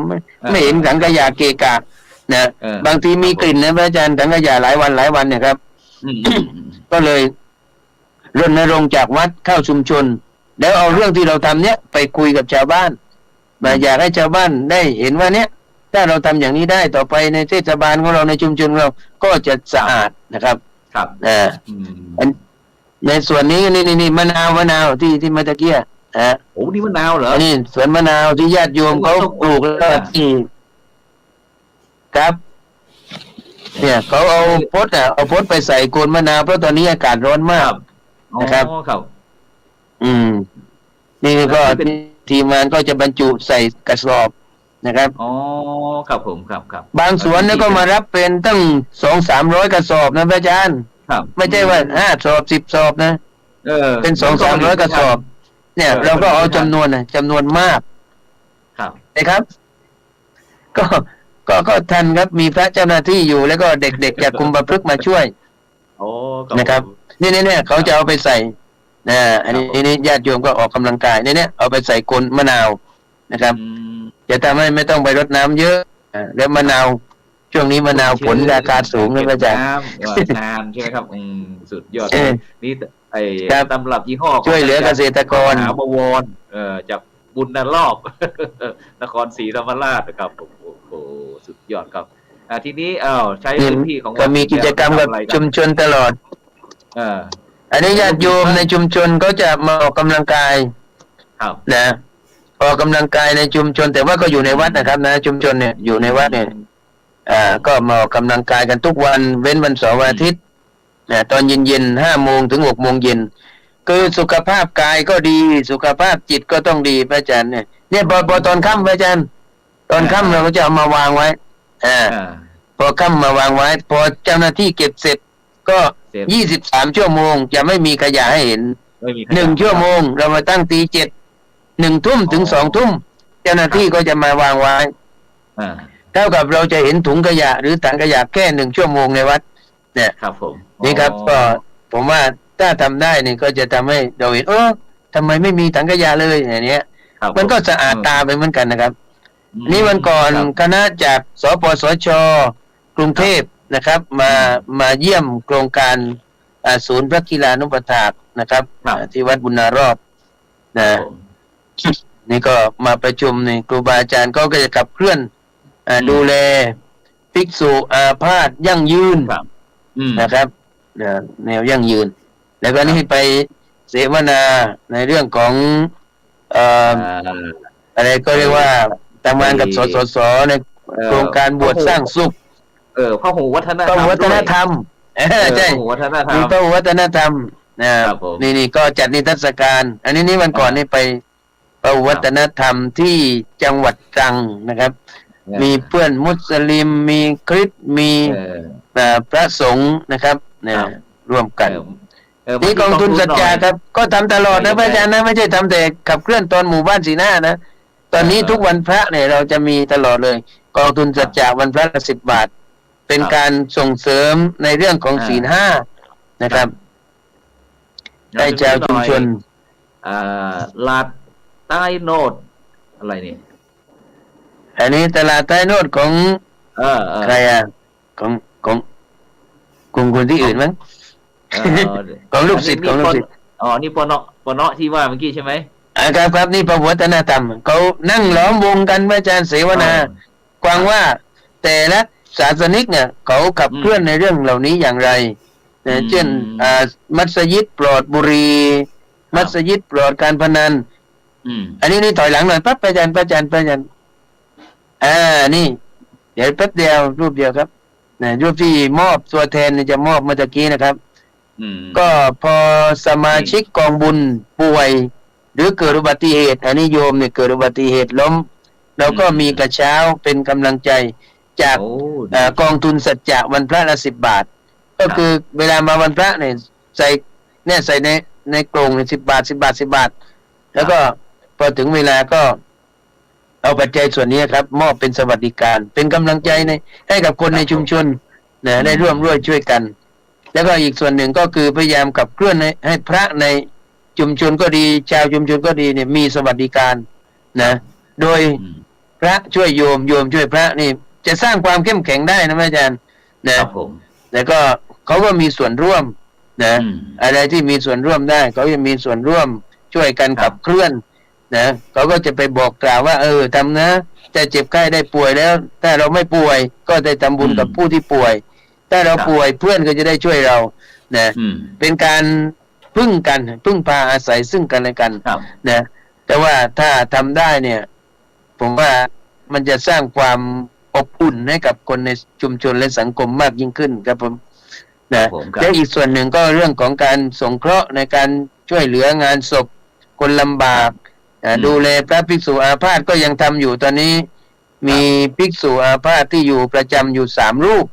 ไม่เห็นถังขยะเกะกะนะบางทีมีกลิ่นนะพระอาจารย์ถังขยะหลายวันเนี่ยครับ ก็เลยรณรงค์จากวัดเข้าชุมชน แล้วเอาเรื่องที่เราทำเนี้ยไปคุยกับชาวบ้านมาอยากให้ชาวบ้านได้เห็นว่าเนี้ยถ้าเราทำอย่างนี้ได้ต่อไปในเทศบาลของเราในชุมชนเราก็จะสะอาดนะครับ ครับในส่วนนี้นี่มะนาวที่มาตะเกียโอ้นี่มะนาวเหรอนี่สวนมะนาวที่ญาติโยมเขาปลูกแล้วที่ครับเนี่ยเขาเอาพดไปใส่โคนมะนาวเพราะตอนนี้อากาศร้อนมากนะครับนี่ก็ทีมงานก็จะบรรจุใส่กระสอบนะครับอ๋อครับผมครับบางสวนเนี่ยก็มารับเป็นตั้ง200-300 กระสอบนะพระอาจารย์ไม่ใช่ว่า5 สอบ 10 สอบนะเป็น200-300 กระสอบเนี่ยเราก็เอาจำนวนมากครับนะครับก็ทันครับมีพระเจ้าหน้าที่อยู่แล้วก็เด็กๆจากคุมประพฤกษ์มาช่วยนะครับนี่เขาจะเอาไปใส่อันนี้ญาติโยมก็ออกกำลังกายเนี่ยเอาไปใส่โคนมะนาวนะครับจะทำให้ไม่ต้องไปรดน้ำเยอะแล้วมะนาวช่วงนี้มะนาวผลราคาสูงนะพระอาจารย์นานใช่ไหมครับสุดยอดนี่ตำรับยี่ห้อช่วยเหลือเกษตรกรหาบวรจากบุญนรอบนครศรีธรรมราชนะครับโอ้โหสุดยอดครับทีนี้ใช้พื้นที่ของก็มีกิจกรรมกับชุมชนตลอดอันนี้ญาติโยมในชุมชนก็จะมาออกกำลังกายนะออกกำลังกายในชุมชนแต่ว่าก็อยู่ในวัดนะครับนะชุมชนเนี่ยอยู่ในวัดเนี่ยก็มาออกกำลังกายกันทุกวันเว้นวันเสาร์อาทิตย์ตอนเย็นๆ5 โมงถึง6 โมงเย็นคือสุขภาพกายก็ดีสุขภาพจิตก็ต้องดีพระอาจารย์เนี่ยพอตอนค่ำพระอาจารย์ตอนค่ำเราก็จะเอามาวางไว้พอค่ำมาวางไว้พอเจ้าหน้าที่เก็บเสร็จก็23 ชั่วโมงจะไม่มีขยะให้เห็น1 ชั่วโมงเรามาตั้งตี 7 1 ทุ่มถึง2 ทุ่มเจ้าหน้าที่ก็จะมาวางไว้เท่ากับเราจะเห็นถุงขยะหรือถังขยะแค่1 ชั่วโมงในวัดเนี่ยครับผมนี่ครับก็ผมว่าถ้าทำได้นี่ก็จะทำให้เราเห็นทำไมไม่มีถังขยะเลยอย่างเนี้ยมันก็สะอาดตาไปเหมือนกันนะครับนี่วันก่อนคณะจากสปสช.กรุงเทพนะครับมาเยี่ยมโครงการศูนย์พระกีฬานุปถากนะครับที่วัดบุญนารอดนะนี่ก็มาประชุมในครูบาอาจารย์ก็จะขับเคลื่อนดูแลภิกษุอาพาธยั่งยืนนะครับแนวยั่งยืนแล้วก็นี่ไปเสวนาในเรื่องของอะไรก็เรียกว่าทำงานกับสสสในโครงการบวชสร้างสุขพหุวัฒนธรรมใช่มีพหุวัฒนธรรมนี่ก็จัดนิทรรศการอันนี้วันก่อนนี่ไปพหุวัฒนธรรมที่จังหวัดตรังนะครับมีเพื่อนมุสลิมมีคริสต์มีพระสงฆ์นะครับร่วมกันนี่กองทุนสัจจาครับก็ทำตลอดนะพระอาจารย์นะไม่ใช่ทำแต่ขับเคลื่อนตอนหมู่บ้านสีหน้านะตอนนี้ทุกวันพระเนี่ยเราจะมีตลอดเลยกองทุนสัจจาวันพระละ10 บาทเป็นการส่งเสริมในเรื่องของศีล 5นะครับได้ชาวชุมชนลาดใต้โนดอะไรนี่อันนี้ตลาดใต้โนดของใครของคนที่อื่นมั้งของลูกศิษย์นี่ปนที่ว่าเมื่อกี้ใช่ไหมครับนี่พหุวัฒนธรรมเขานั่งล้อมวงกันพระอาจารย์เสวนาฟังว่าแต่ละศาสนิกเนี่ยเขาขับเคลื่อนในเรื่องเหล่านี้อย่างไรเช่นมัสยิดปลอดบุหรี่มัสยิดปลอดการพนันอันนี้ถอยหลังหน่อยปั๊บอาจารย์นี่เดี๋ยวแป๊บเดียวรูปเดียวครับรูปที่มอบตัวแทนจะมอบเมื่อกี้นะครับก็พอสมาชิกกองบุญป่วยหรือเกิดอุบัติเหตุอันนี้โยมเนี่ยเกิดอุบัติเหตุล้มเราก็มีกระเช้าเป็นกำลังใจจากกองทุนสัจจะวันพระละ10 บาทก็คือเวลามาวันพระเนี่ยใส่ในกล่องเนี่ย10 บาทแล้วก็พอถึงเวลาก็เอาปัจจัยส่วนนี้ครับมอบเป็นสวัสดิการเป็นกำลังใจให้กับคนในชุมชนได้ร่วมช่วยกัน แล้วก็อีกส่วนหนึ่งก็คือพยายามขับเคลื่อนให้พระในชุมชนก็ดีชาวชุมชนก็ดีเนี่ยมีสวัสดิการนะโดยพระช่วยโยมช่วยพระนี่จะสร้างความเข้มแข็งได้นะอาจารย์นะครับผมแล้วก็เขาก็มีส่วนร่วมนะอะไรที่มีส่วนร่วมได้เขาจะมีส่วนร่วมช่วยกันขับเคลื่อนนะเขาก็จะไปบอกกล่าวว่าทำนะจะเจ็บไข้ได้ป่วยแล้วถ้าเราไม่ป่วยก็ได้ทำบุญกับผู้ที่ป่วยถ้าเราป่วยเพื่อนก็จะได้ช่วยเรานะเป็นการพึ่งพาอาศัยซึ่งกันและกันนะแต่ว่าถ้าทำได้เนี่ยผมว่ามันจะสร้างความอบอุ่นให้กับคนในชุมชนและสังคมมากยิ่งขึ้นครับผมนะและอีกส่วนหนึ่งก็เรื่องของการสงเคราะห์ในการช่วยเหลืองานศพคนลำบากดูแลพระภิกษุอาพาธก็ยังทำอยู่ตอนนี้มีภิกษุอาพาธที่อยู่ประจำอยู่3 รูป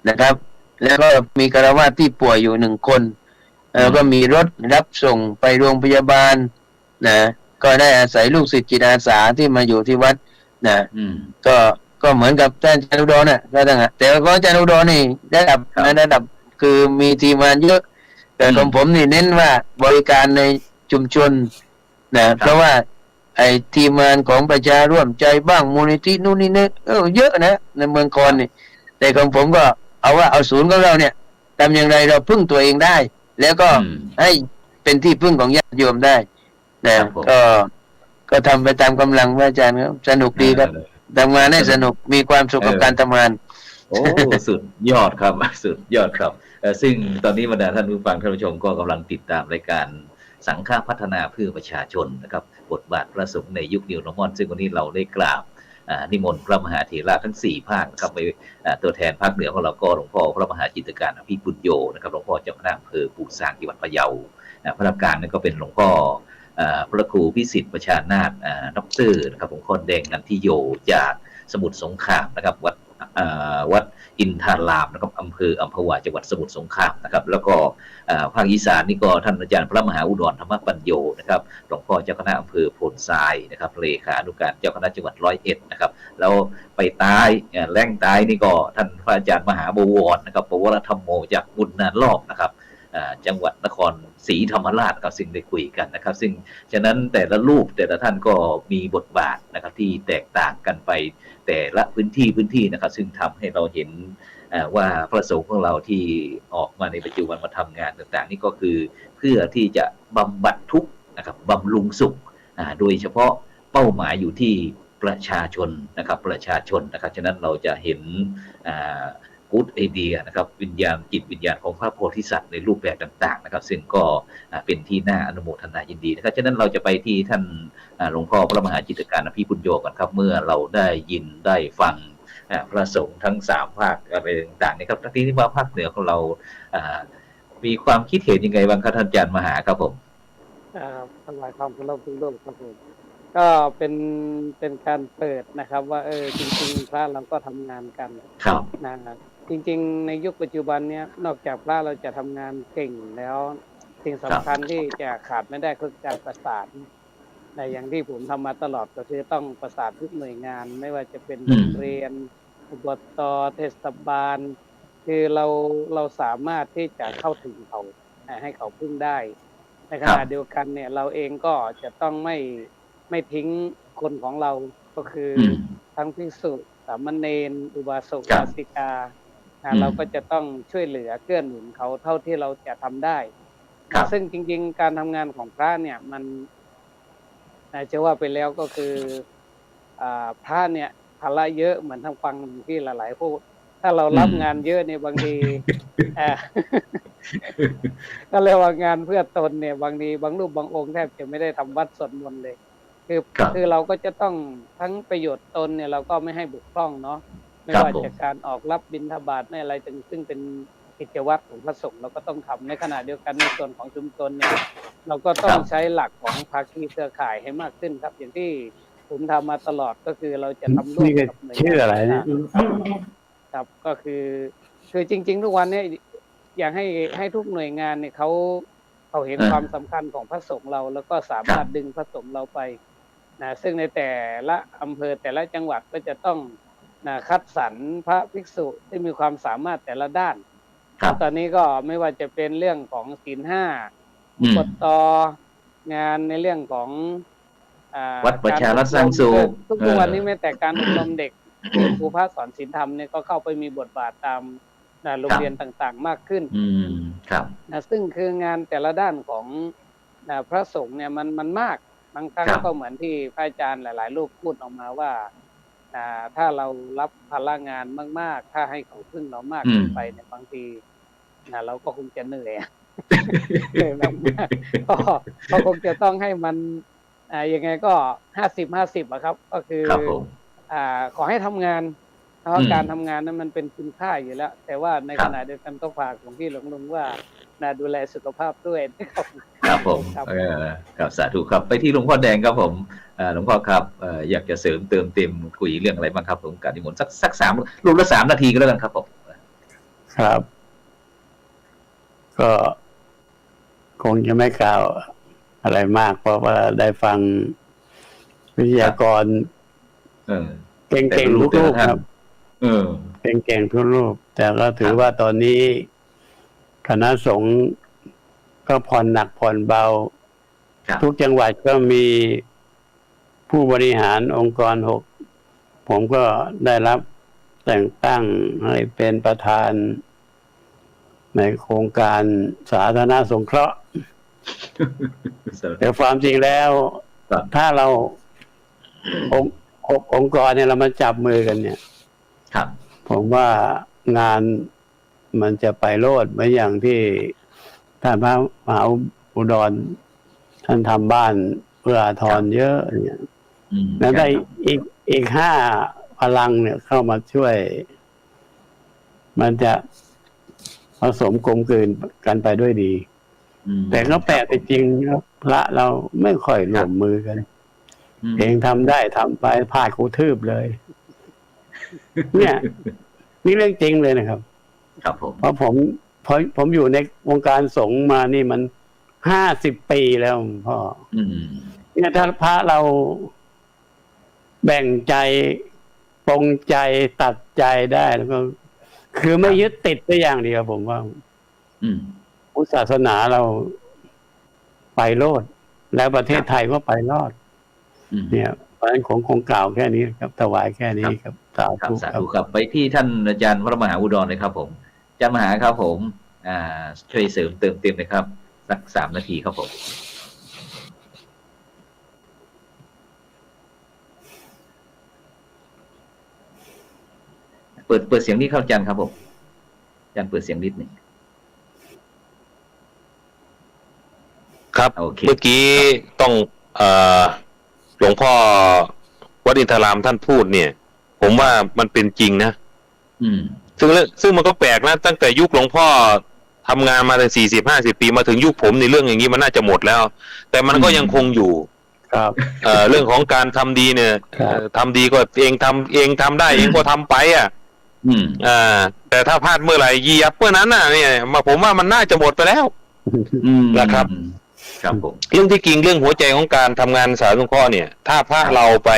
นะครับแล้วก็มีฆราวาสที่ป่วยอยู่1 คนก็มีรถรับส่งไปโรงพยาบาลนะก็ได้อาศัยลูกศิษย์จิตอาสาที่มาอยู่ที่วัดนะก็เหมือนกับท่านอาจารย์อุดรน่ะก็ต่างแต่ก็อาจารย์อุดรนี่ระดับคือมีทีมงานเยอะแต่ของผมนี่เน้นว่าบริการในชุมชนนะเพราะว่าไอ้ทีมงานของประชาร่วมใจบ้างมูลนิธินู่นนี่เนี่ยเยอะนะในเมืองคอนนี่แต่ของผมก็เอาศูนย์ของเราเนี่ยทำอย่างไรเราพึ่งตัวเองได้แล้วก็ให้เป็นที่พึ่งของญาติโยมได้นะก็ทำไปตามกำลังอาจารย์ครับสนุกดีครับทำงานให้สนุกมีความสุขกับการทำงานโอ้สุดยอดครับสุดยอดครับซึ่งตอนนี้บรรดาท่านผู้ฟังท่านผู้ชมก็กำลังติดตามรายการสังฆพัฒนาเพื่อประชาชนนะครับบทบาทพระสงฆ์ในยุคนิวนอร์มอนซึ่งวันนี้เราได้กราบนิมนต์พระมหาเถระทั้ง4 ภาคนะครับไปตัวแทนภาคเหนือของเราก็หลวงพ่อพระมหาจิตรการอภิปุญโญนะครับหลวงพ่อเจ้าคณะอำเภอปู่ซางจังหวัดพะเยาพระราชการนั่นก็เป็นหลวงพ่อพระครูพิสิทธิ์ประชานาถดร.นะครับหลวงพ่อแดงนันทิโยจากสมุทรสงครามนะครับวัดอินทารามนะครับอำเภออัมพวาจังหวัดสมุทรสงครามนะครับแล้วก็ภาคอีสานนี่ก็ท่านอาจารย์พระมหาอุดรธรรมปัญโยนะครับหลวงพ่อเจ้าคณะอำเภอโพนทรายนะครับเลขานุการเจ้าคณะจังหวัด101นะครับแล้วไปใต้แรงใต้นี่ก็ท่านพระอาจารย์มหาบวรนะครับปวรธรรมโมจากบุญนานรอบนะครับจังหวัดนครศรีธรรมราชครับซึ่งได้คุยกันนะครับซึ่งฉะนั้นแต่ละรูปแต่ละท่านก็มีบทบาทนะครับที่แตกต่างกันไปแต่ละพื้นที่นะครับซึ่งทำให้เราเห็นว่าพระสงฆ์ของเราที่ออกมาในปัจจุบันมาทำงานต่างๆนี่ก็คือเพื่อที่จะบำบัดทุกข์นะครับบำรุงสุขโดยเฉพาะเป้าหมายอยู่ที่ประชาชนนะครับฉะนั้นเราจะเห็นกู๊ดไอเดียนะครับวิญญาณจิตวิญญาณของพระโพธิสัตว์ในรูปแบบต่างๆนะครับซึ่งก็เป็นที่น่าอนุโมทนายินดีนะครับฉะนั้นเราจะไปที่ท่านหลวงพ่อพระมหาจิตรการอภิปุญโญกันครับเมื่อเราได้ยินได้ฟังพระสงฆ์ทั้ง3 ภาคอะไรต่างๆนะครับที่ว่าภาคเหนือของเรามีความคิดเห็นยังไงบ้างครับท่านอาจารย์มหาครับผมถวายความเคารพทุกท่านครับผมก็เป็นการเปิดนะครับว่าจริงๆพระเราก็ทำงานกันครับนะจริงๆในยุคปัจจุบันเนี้ยนอกจากพระเราจะทำงานเก่งแล้วสิ่งสำคัญที่จะขาดไม่ได้คือการประสานในอย่างที่ผมทำมาตลอดก็คือต้องประสานทุกหน่วยงานไม่ว่าจะเป็นโรงเรียนอบต.เทศบาลคือเราสามารถที่จะเข้าถึงเขาให้เขาพึ่งได้ในขณะเดียวกันเนี่ยเราเองก็จะต้องไม่ทิ้งคนของเราก็คือทั้งภิกษุสามเณรอุบาสกอุบาสิกาเราก็จะต้องช่วยเหลือเกื้อหนุนเขาเท่าที่เราจะทำได้ซึ่งจริงๆการทำงานของพระเนี่ยมันจะว่าไปแล้วก็คือพระเนี่ยภาระเยอะเหมือนทางฟังที่หลายๆพูดถ้าเรารับงานเยอะเนี่ยบางทีก็เรียกว่างานเพื่อตนเนี่ยบางทีบางรูปบางองค์แทบจะไม่ได้ทำวัดสวดมนต์เลยคือเราก็จะต้องทั้งประโยชน์ตนเนี่ยเราก็ไม่ให้บกพร่องเนาะไม่ว่าจากการออกรับบิณฑบาตไม่อะไรซึ่งเป็นกิจวัตรของพระสงฆ์เราก็ต้องทำในขณะเดียวกันในส่วนของชุมชนเนี่ยเราก็ต้องใช้หลักของภาคีเครือข่ายให้มากขึ้นครับอย่างที่ผมทำมาตลอดก็คือเราจะทำร่วมกับหน่วยงานชื่ออะไรครับก็คือจริงๆทุกวันนี้อยากให้ทุกหน่วยงานเนี่ยเขาเห็นความสำคัญของพระสงฆ์เราแล้วก็สามารถดึงพระสงฆ์เราไปซึ่งในแต่ละอำเภอแต่ละจังหวัดก็จะต้องคัดสรรพระภิกษุที่มีความสามารถแต่ละด้าน ครับ ตอนนี้ก็ไม่ว่าจะเป็นเรื่องของศีลห้า อืม กดต่องานในเรื่องของวัดประชารัฐสร้างสุข ทุกวันนี้แม้แต่การอบรมเด็กครูพระสอนศีลธรรมเนี่ยก็เข้าไปมีบทบาทตามโรงเรียนต่างๆมากขึ้น ครับ ซึ่งคืองานแต่ละด้านของพระสงฆ์เนี่ยมันมากบางครั้ง ครับ ก็เหมือนที่พระอาจารย์หลายๆรูปพูดออกมาว่าถ้าเรารับภาระงานมากๆถ้าให้เขาพึ่งเรามากเกินไปเนี่ยบางทีเราก็คงจะเหนื่อย เหนื่อยมากๆก็คงจะต้องให้มันยังไงก็50-50อะครับ ก็คือ ครับผม ขอให้ทำงานเพราะการทำงานนั้นมันเป็นคุณค่าอยู่แล้ว แต่ว่าในขณะเดียวกันต้องฝากของพี่หลวงลุงว่าดูแลสุขภาพด้วยนะครับ ครับผมครับสาธุครับไปที่หลวงพ่อแดงครับผมหลวงพ่อครับอยากจะเสริมเติมเต็มคุยเรื่องอะไรบ้างครับผมการนิมนต์สักรูปละ3 นาทีก็แล้วกันครับผมครับ ก็คงจะไม่กล่าวอะไรมาก เพราะว่าได้ฟังวิทยากรเก่งๆทุกรูปครับเก่งๆทุกรูปแต่ก็ถือว่าตอนนี้คณะสงฆ์ก็ผ่อนหนักผ่อนเบาทุกจังหวัดก็มีผู้บริหารองค์กร6ผมก็ได้รับแต่งตั้งให้เป็นประธานในโครงการสาธารณสงเคราะห์แต่ความจริงแล้วถ้าเราองค์กรเนี่ยเรามาจับมือกันเนี่ยผมว่างานมันจะไปโลดเหมือนอย่างที่ท่านพระมหาอุดรท่านทำบ้านเพื่ออาทรเยอะเนี่ยแล้วได้อีก5 พลังเนี่ยเข้ามาช่วยมันจะผสมกลมกลืนกันไปด้วยดีแต่ก็แปลกจริงครับพระเราไม่ค่อยร่วมมือกันเองทำได้ทำไปพลาดกูทืบเลย เนี่ยนี่เรื่องจริงเลยนะครับครับผมเพราะผมอยู่ในวงการสงฆ์มานี่มัน50 ปีแล้วพ่อเนี่ยถ้าพระเราแบ่งใจปรงใจตัดใจได้แล้วก็คือไม่ยึดติดได้อย่างเดียวผมว่าพุทธศาสนาเราไปโลดแล้วประเทศไทยก็ไปรอดเนี่ยเพราะฉะนั้นคงกล่าวแค่นี้ครับถวายแค่นี้ครับสาธุครับไปที่ท่านอาจารย์พระมหาอุดรเลยครับผมอาจารย์มหาครับผมช่วยเสริมเติมเต็มเลยครับสัก3 นาทีครับผมเปิดเสียงนี่เข้าอาจารย์ครับผมอาจารย์เปิดเสียงนิดหนึ่งครับเมื่อกี้ต้องหลวงพ่อวัดอินทรามท่านพูดเนี่ยผมว่ามันเป็นจริงนะซึ่งมันก็แปลกนะตั้งแต่ยุคหลวงพ่อทำงานมาตั้ง40-50 ปีมาถึงยุคผมในเรื่องอย่างนี้มันน่าจะหมดแล้วแต่มันก็ยังคงอยู่ครับเรื่องของการทำดีเนี่ยทำดีก็เองทำได้เองก็ทำไปแต่ถ้าพลาดเมื่อไหร่เหยียบเมื่อนั้นน่ะเนี่ยผมว่ามันน่าจะหมดไปแล้วนะครับครับผมเรื่องที่จริงเรื่องหัวใจของการทำงานสาธารณสงเคราะห์เนี่ยถ้าพระเราไป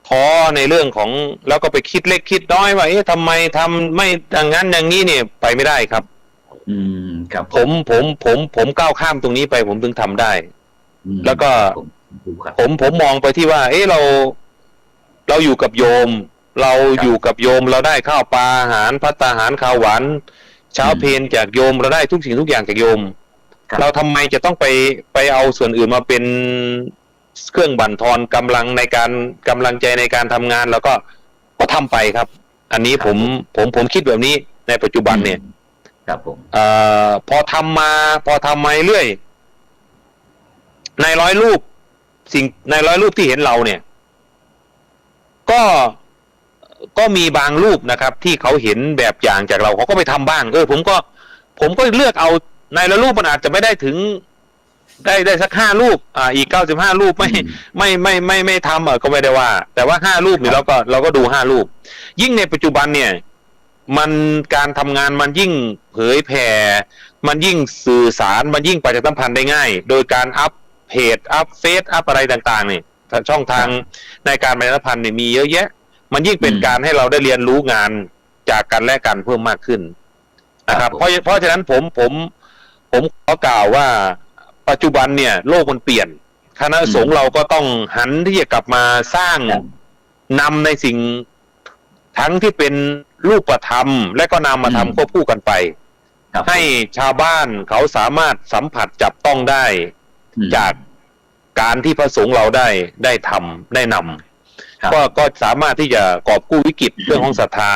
ท้อในเรื่องของแล้วก็ไปคิดเล็กคิดน้อยว่าทำไมทำไม่อย่างนั้นอย่างนี้เนี่ยไปไม่ได้ครับครับผมก้าวข้ามตรงนี้ไปผมถึงทำได้แล้วก็ผมมองไปที่ว่าเราอยู่กับโยมเราอยู่กับโยมเราได้ข้าวปลาอาหารภัตตาหารข้าวหวานเช้าเพลจากโยมเราได้ทุกสิ่งทุกอย่างจากโยมเราทำไมจะต้องไปเอาส่วนอื่นมาเป็นเครื่องบั่นทอนกำลังใจในการทำงานแล้วก็ทำไปครับอันนี้ผมคิดแบบนี้ในปัจจุบันเนี่ยครับผมพอทำมาเรื่อยใน100 รูปใน100 รูปที่เห็นเราเนี่ยก็มีบางรูปนะครับที่เขาเห็นแบบอย่างจากเราเขาก็ไปทำบ้างผมก็เลือกเอาในละรูปมันอาจจะไม่ได้ถึงได้สัก5 รูปอีก95 รูปไม่ทำก็ไม่ได้ว่าแต่ว่า5 รูปนี่เราก็ดู5 รูปยิ่งในปัจจุบันเนี่ยมันการทำงานมันยิ่งเผยแผ่มันยิ่งสื่อสารมันยิ่งประชาสัมพันธ์ได้ง่ายโดยการอัพเพจอัพเฟซอัพอะไรต่างๆนี่ช่องทางในการประชาสัมพันธ์เนี่ยมีเยอะแยะมันยิ่งเป็นการให้เราได้เรียนรู้งานจากกันและกันเพิ่มมากขึ้น นะครับเพราะฉะนั้นผมขอกล่าวว่าปัจจุบันเนี่ยโลกมันเปลี่ยนคณะสงฆ์เราก็ต้องหันที่จะกลับมาสร้างนำในสิ่งทั้งที่เป็นรูปธรรมและก็นามธรรมควบคู่กันไปให้ชาวบ้านเขาสามารถสัมผัสจับต้องได้จากการที่พระสงฆ์เราได้ทำได้นำก็สามารถที่จะกอบกู้วิกฤตเรื่องของศรัทธา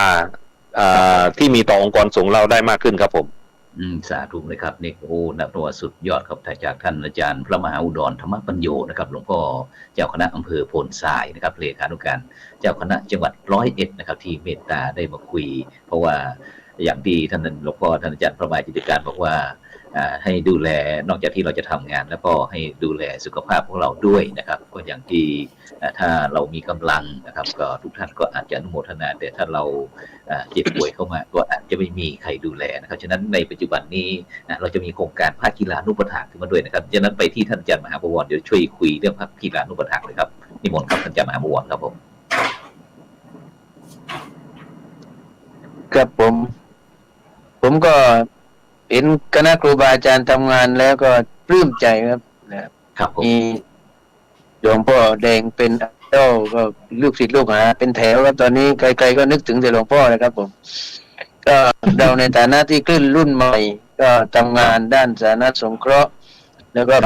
ที่มีต่อองค์กรสงฆ์เราได้มากขึ้นครับผมสาธุเลยครับนี่โอ้นับว่าสุดยอดครับจากท่านอาจารย์พระมหาอุดรธรรมปัญโยนะครับหลวงพ่อเจ้าคณะอำเภอโพนทรายนะครับเลขานุการเจ้าคณะจังหวัด101นะครับที่เมตตาได้มาคุยเพราะว่าอย่างที่ท่านหลวงพ่อท่านอาจารย์พระมหาจิตติการบอกว่าให้ดูแลนอกจากที่เราจะทำงานแล้วก็ให้ดูแลสุขภาพของเราด้วยนะครับก็อย่างที่ถ้าเรามีกำลังนะครับก็ทุกท่านก็อาจจะอนุโมทนาแต่ถ้าเราเจ็บป่วยเข้ามาก็อาจจะไม่มีใครดูแลนะครับฉะนั้นในปัจจุบันนี้เราจะมีโครงการภาคกีฬานุปถัมภ์ขึ้นมาด้วยนะครับฉะนั้นไปที่ท่านอาจารย์มหาบวรเดี๋ยวช่วยคุยเรื่องภาคกีฬานุปถัมภ์เลยครับนิมนต์ครับท่านอาจารย์มหาบวรครับผมครับผมก็เห็นคณะครูบาอาจารย์ทำงานแล้วก็ปลื้มใจครับนะครับมีหลวงพ่อแดงเป็นเจ้าก็ลูกศิษย์ลูกหาเป็นแถวครับตอนนี้ใครๆก็นึกถึงแต่หลวงพ่อนะครับผมก็เราในฐานะที่ขึ้นรุ่นใหม่ก็ทำงานด้านสาธารณสงเคราะห์แล้วก็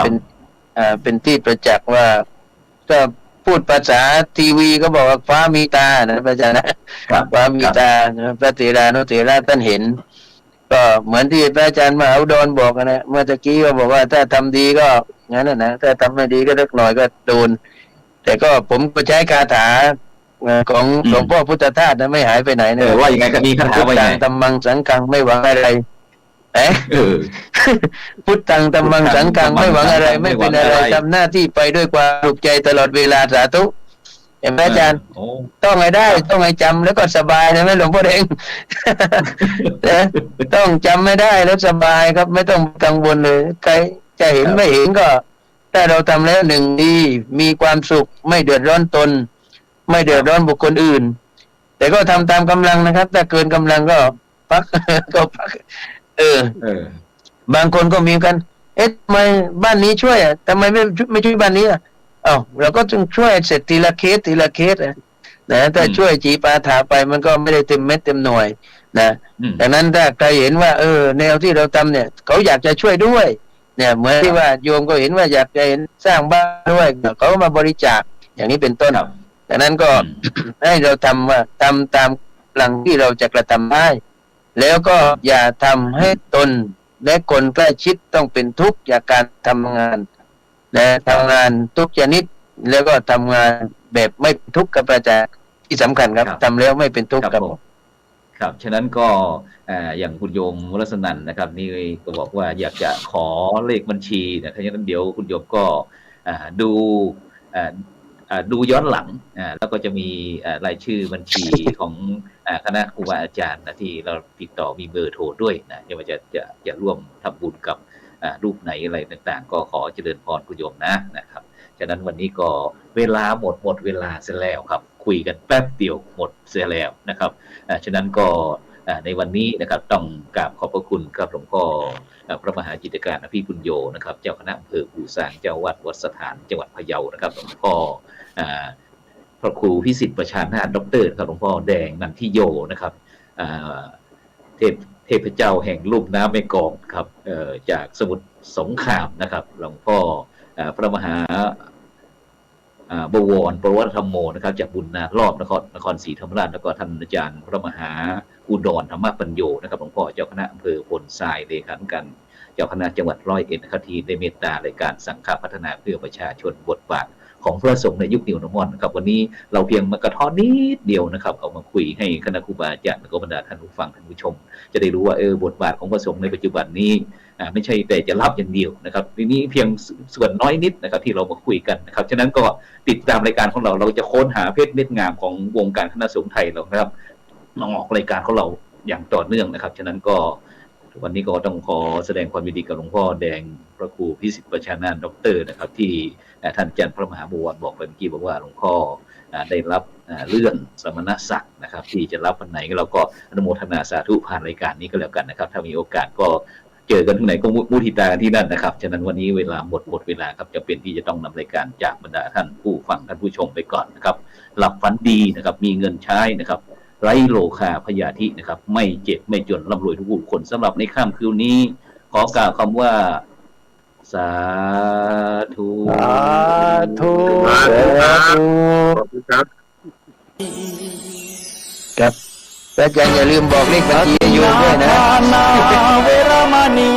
เป็นที่ประจักษ์ว่าถ้าพูดภาษาทีวีก็บอกว่าฟ้ามีตานะพระอาจารย์นะฟ้ามีตาพระเถรานุเถระท่านเห็นก็เหมือนที่พระอาจารย์มหาอุดรบอกนะเมื่อตะกี้ก็บอกว่าถ้าทำดีก็งั้นนะถ้าทำไม่ดีก็เล็กหน่อยก็โดนแต่ก็ผมก็ใช้คาถาของหลวงพ่อพุทธทาสนะไม่หายไปไหนนะว่ายังไงก็มีคาถาว่ายังไงตัมมังสังกังไม่หวังอะไรพุทธังตัมมังสังกังไม่หวังอะไรไม่เป็นอะไรทำหน้าที่ไปด้วยความสุขใจตลอดเวลาสาธุเห็นไหมอาจารย์ต้องให้ได้ต้องให้จำแล้วก็สบายนะแม่หลวงพ่อเองต้องจำไม่ได้แล้วสบายครับไม่ต้องกังวลเลยใครจะเห็นไม่เห็นก็ถ้าเราทำแล้วหนึ่งดีมีความสุขไม่เดือดร้อนตนไม่เดือดร้อนบุคคลอื่นแต่ก็ทำตามกำลังนะครับถ้าเกินกำลังก็พักบางคนก็มีกันทำไมบ้านนี้ช่วยทำไมไม่ช่วยบ้านนี้เราก็ต้องช่วยเสร็จทีละเคสนะถ้าช่วยจีปาถาไปมันก็ไม่ได้เต็มเม็ดเต็มหน่วยนะดังนั้นถ้าใครเห็นว่าแนวที่เราทำเนี่ยเขาอยากจะช่วยด้วยเนี่ยเหมือนที่ว่าโยมก็เห็นว่าอยากจะเห็นสร้างบ้านด้วยเขามาบริจาคอย่างนี้เป็นต้นดังนั้นก็ ให้เราทำว่าทำตามหลังที่เราจะกระทำได้แล้วก็อย่าทำให้ตนและคนใกล้ชิดต้องเป็นทุกข์จากการทำงานและทำงานทุกชนิดแล้วก็ทำงานแบบไม่ทุกข์กับประชาที่สำคัญครับทำแล้วไม่เป็นทุกข์ครับครับฉะนั้นก็อย่างคุณโยมวรสนันท์นะครับนี่ก็บอกว่าอยากจะขอเลขบัญชีนะฉะนั้นเดี๋ยวคุณโยมก็ดูย้อนหลังแล้วก็จะมีรายชื่อบัญชีของคณะครูบาอาจารย์นะที่เราติดต่อมีเบอร์โทรด้วยนะว่าจะร่วมทำบุญกับรูปไหนอะไรต่างๆก็ขอเจริญพรคุณโยมนะครับฉะนั้นวันนี้ก็เวลาหมดเวลาเสียแล้วครับคุยกันแป๊บเดียวหมดเสียแล้วนะครับฉะนั้นก็ในวันนี้นะครับต้องกราบขอบพระคุณครับหลวงพ่อพระมหาจิตติการอภิปุญโญนะครับเจ้าคณะอำเภอปู่ซางเจ้าวัดวัดสถานจังหวัดพะเยานะครับหลวงพ่อพระครูพิสิทธิ์ประชานาถดรครับหลวงพ่อแดงนันทิโยนะครับเทพเจ้าแห่งลุ่มน้ำแม่กลองครับจากสมุทรสงครามนะครับหลวงพ่อพระมหาบวรปรวัตธรรมโมนะครับจากบุญนารอบนครศรีธรรมราชแล้วก็ท่านอาจารย์พระมหาอุดรธรรมปัญโยนะครับหลวงพ่อเจ้าคณะอำเภอโพนทรายเลขานุการเจ้าคณะจังหวัด101นะครับที่ได้เมตตารายการสังฆพัฒนาเพื่อประชาชนบทบาทของพระสงฆ์ในยุคนิวนอร์มอนนะครับวันนี้เราเพียงมากระท้อนนิดเดียวนะครับเอามาคุยให้คณะครูบาอาจารย์และก็บรรดาท่านผู้ฟังท่านผู้ชมจะได้รู้ว่าบทบาทของพระสงฆ์ในปัจจุบันนี้ไม่ใช่แต่จะรับอย่างเดียวนะครับทีนี้เพียงส่วนน้อยนิดนะครับที่เรามาคุยกันนะครับฉะนั้นก็ติดตามรายการของเราจะค้นหาเพชรเม็ดงามของวงการคณะสงฆ์ไทยเรานะครับมาออกรายการของเราอย่างต่อเนื่องนะครับฉะนั้นก็วันนี้ก็ต้องขอแสดงความยินดีกับหลวงพ่อแดงพระครูพิสิทธิ์ประชานาถดรนะครับที่ท่านอาจารย์พระมหาบวรบอกไปเมื่อกี้บอกว่าหลวงพ่อได้รับ เลื่อนสมณศักดิ์นะครับที่จะรับวันไหนเราก็อนุโมทนาสาธุผ่านรายการนี้ก็แล้วกันนะครับถ้ามีโอกาสก็เจอกันที่ไหนก็มุทิตากันที่นั่นนะครับฉะนั้นวันนี้เวลาหมดเวลาครับจะเป็นที่จะต้องนำรายการจากบรรดาท่านผู้ฟังท่านผู้ชมไปก่อนนะครับหลับฝันดีนะครับมีเงินใช้นะครับไร้โลคาพยาธินะครับไม่เจ็บไม่จนร่ำรวยทุกผู้คนสำหรับในค่ำคืนนี้ขอกล่าวคำว่าสาธุ สาธุ ขอบคุณครับ ครับอาจารย์อย่าลืมบอกเลขบัญชีโยมด้วยนะ นาเวรมณี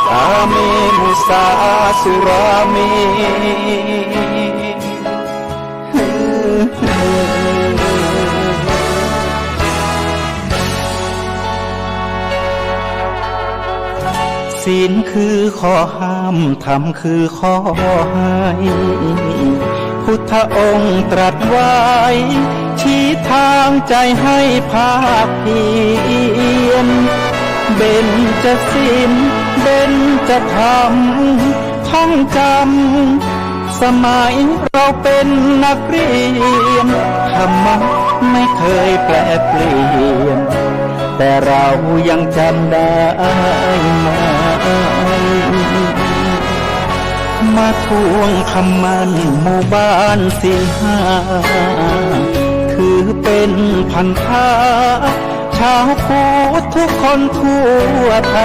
กาเมมุสาสุราเมศีลคือข้อห้ามธรรมคือข้อให้พุทธองค์ตรัสไว้ชี้ทางใจให้ภาคเพียรเบญจศีลเบญจธรรมท่องจำสมัยเราเป็นนักเรียนธรรมะไม่เคยแปรเปลี่ยนแต่เรายังจำได้ไหมมาทวงคำมันหมู่บ้านศีลห้าถือเป็นพันธะชาวพุทธทุกคนทั่วไท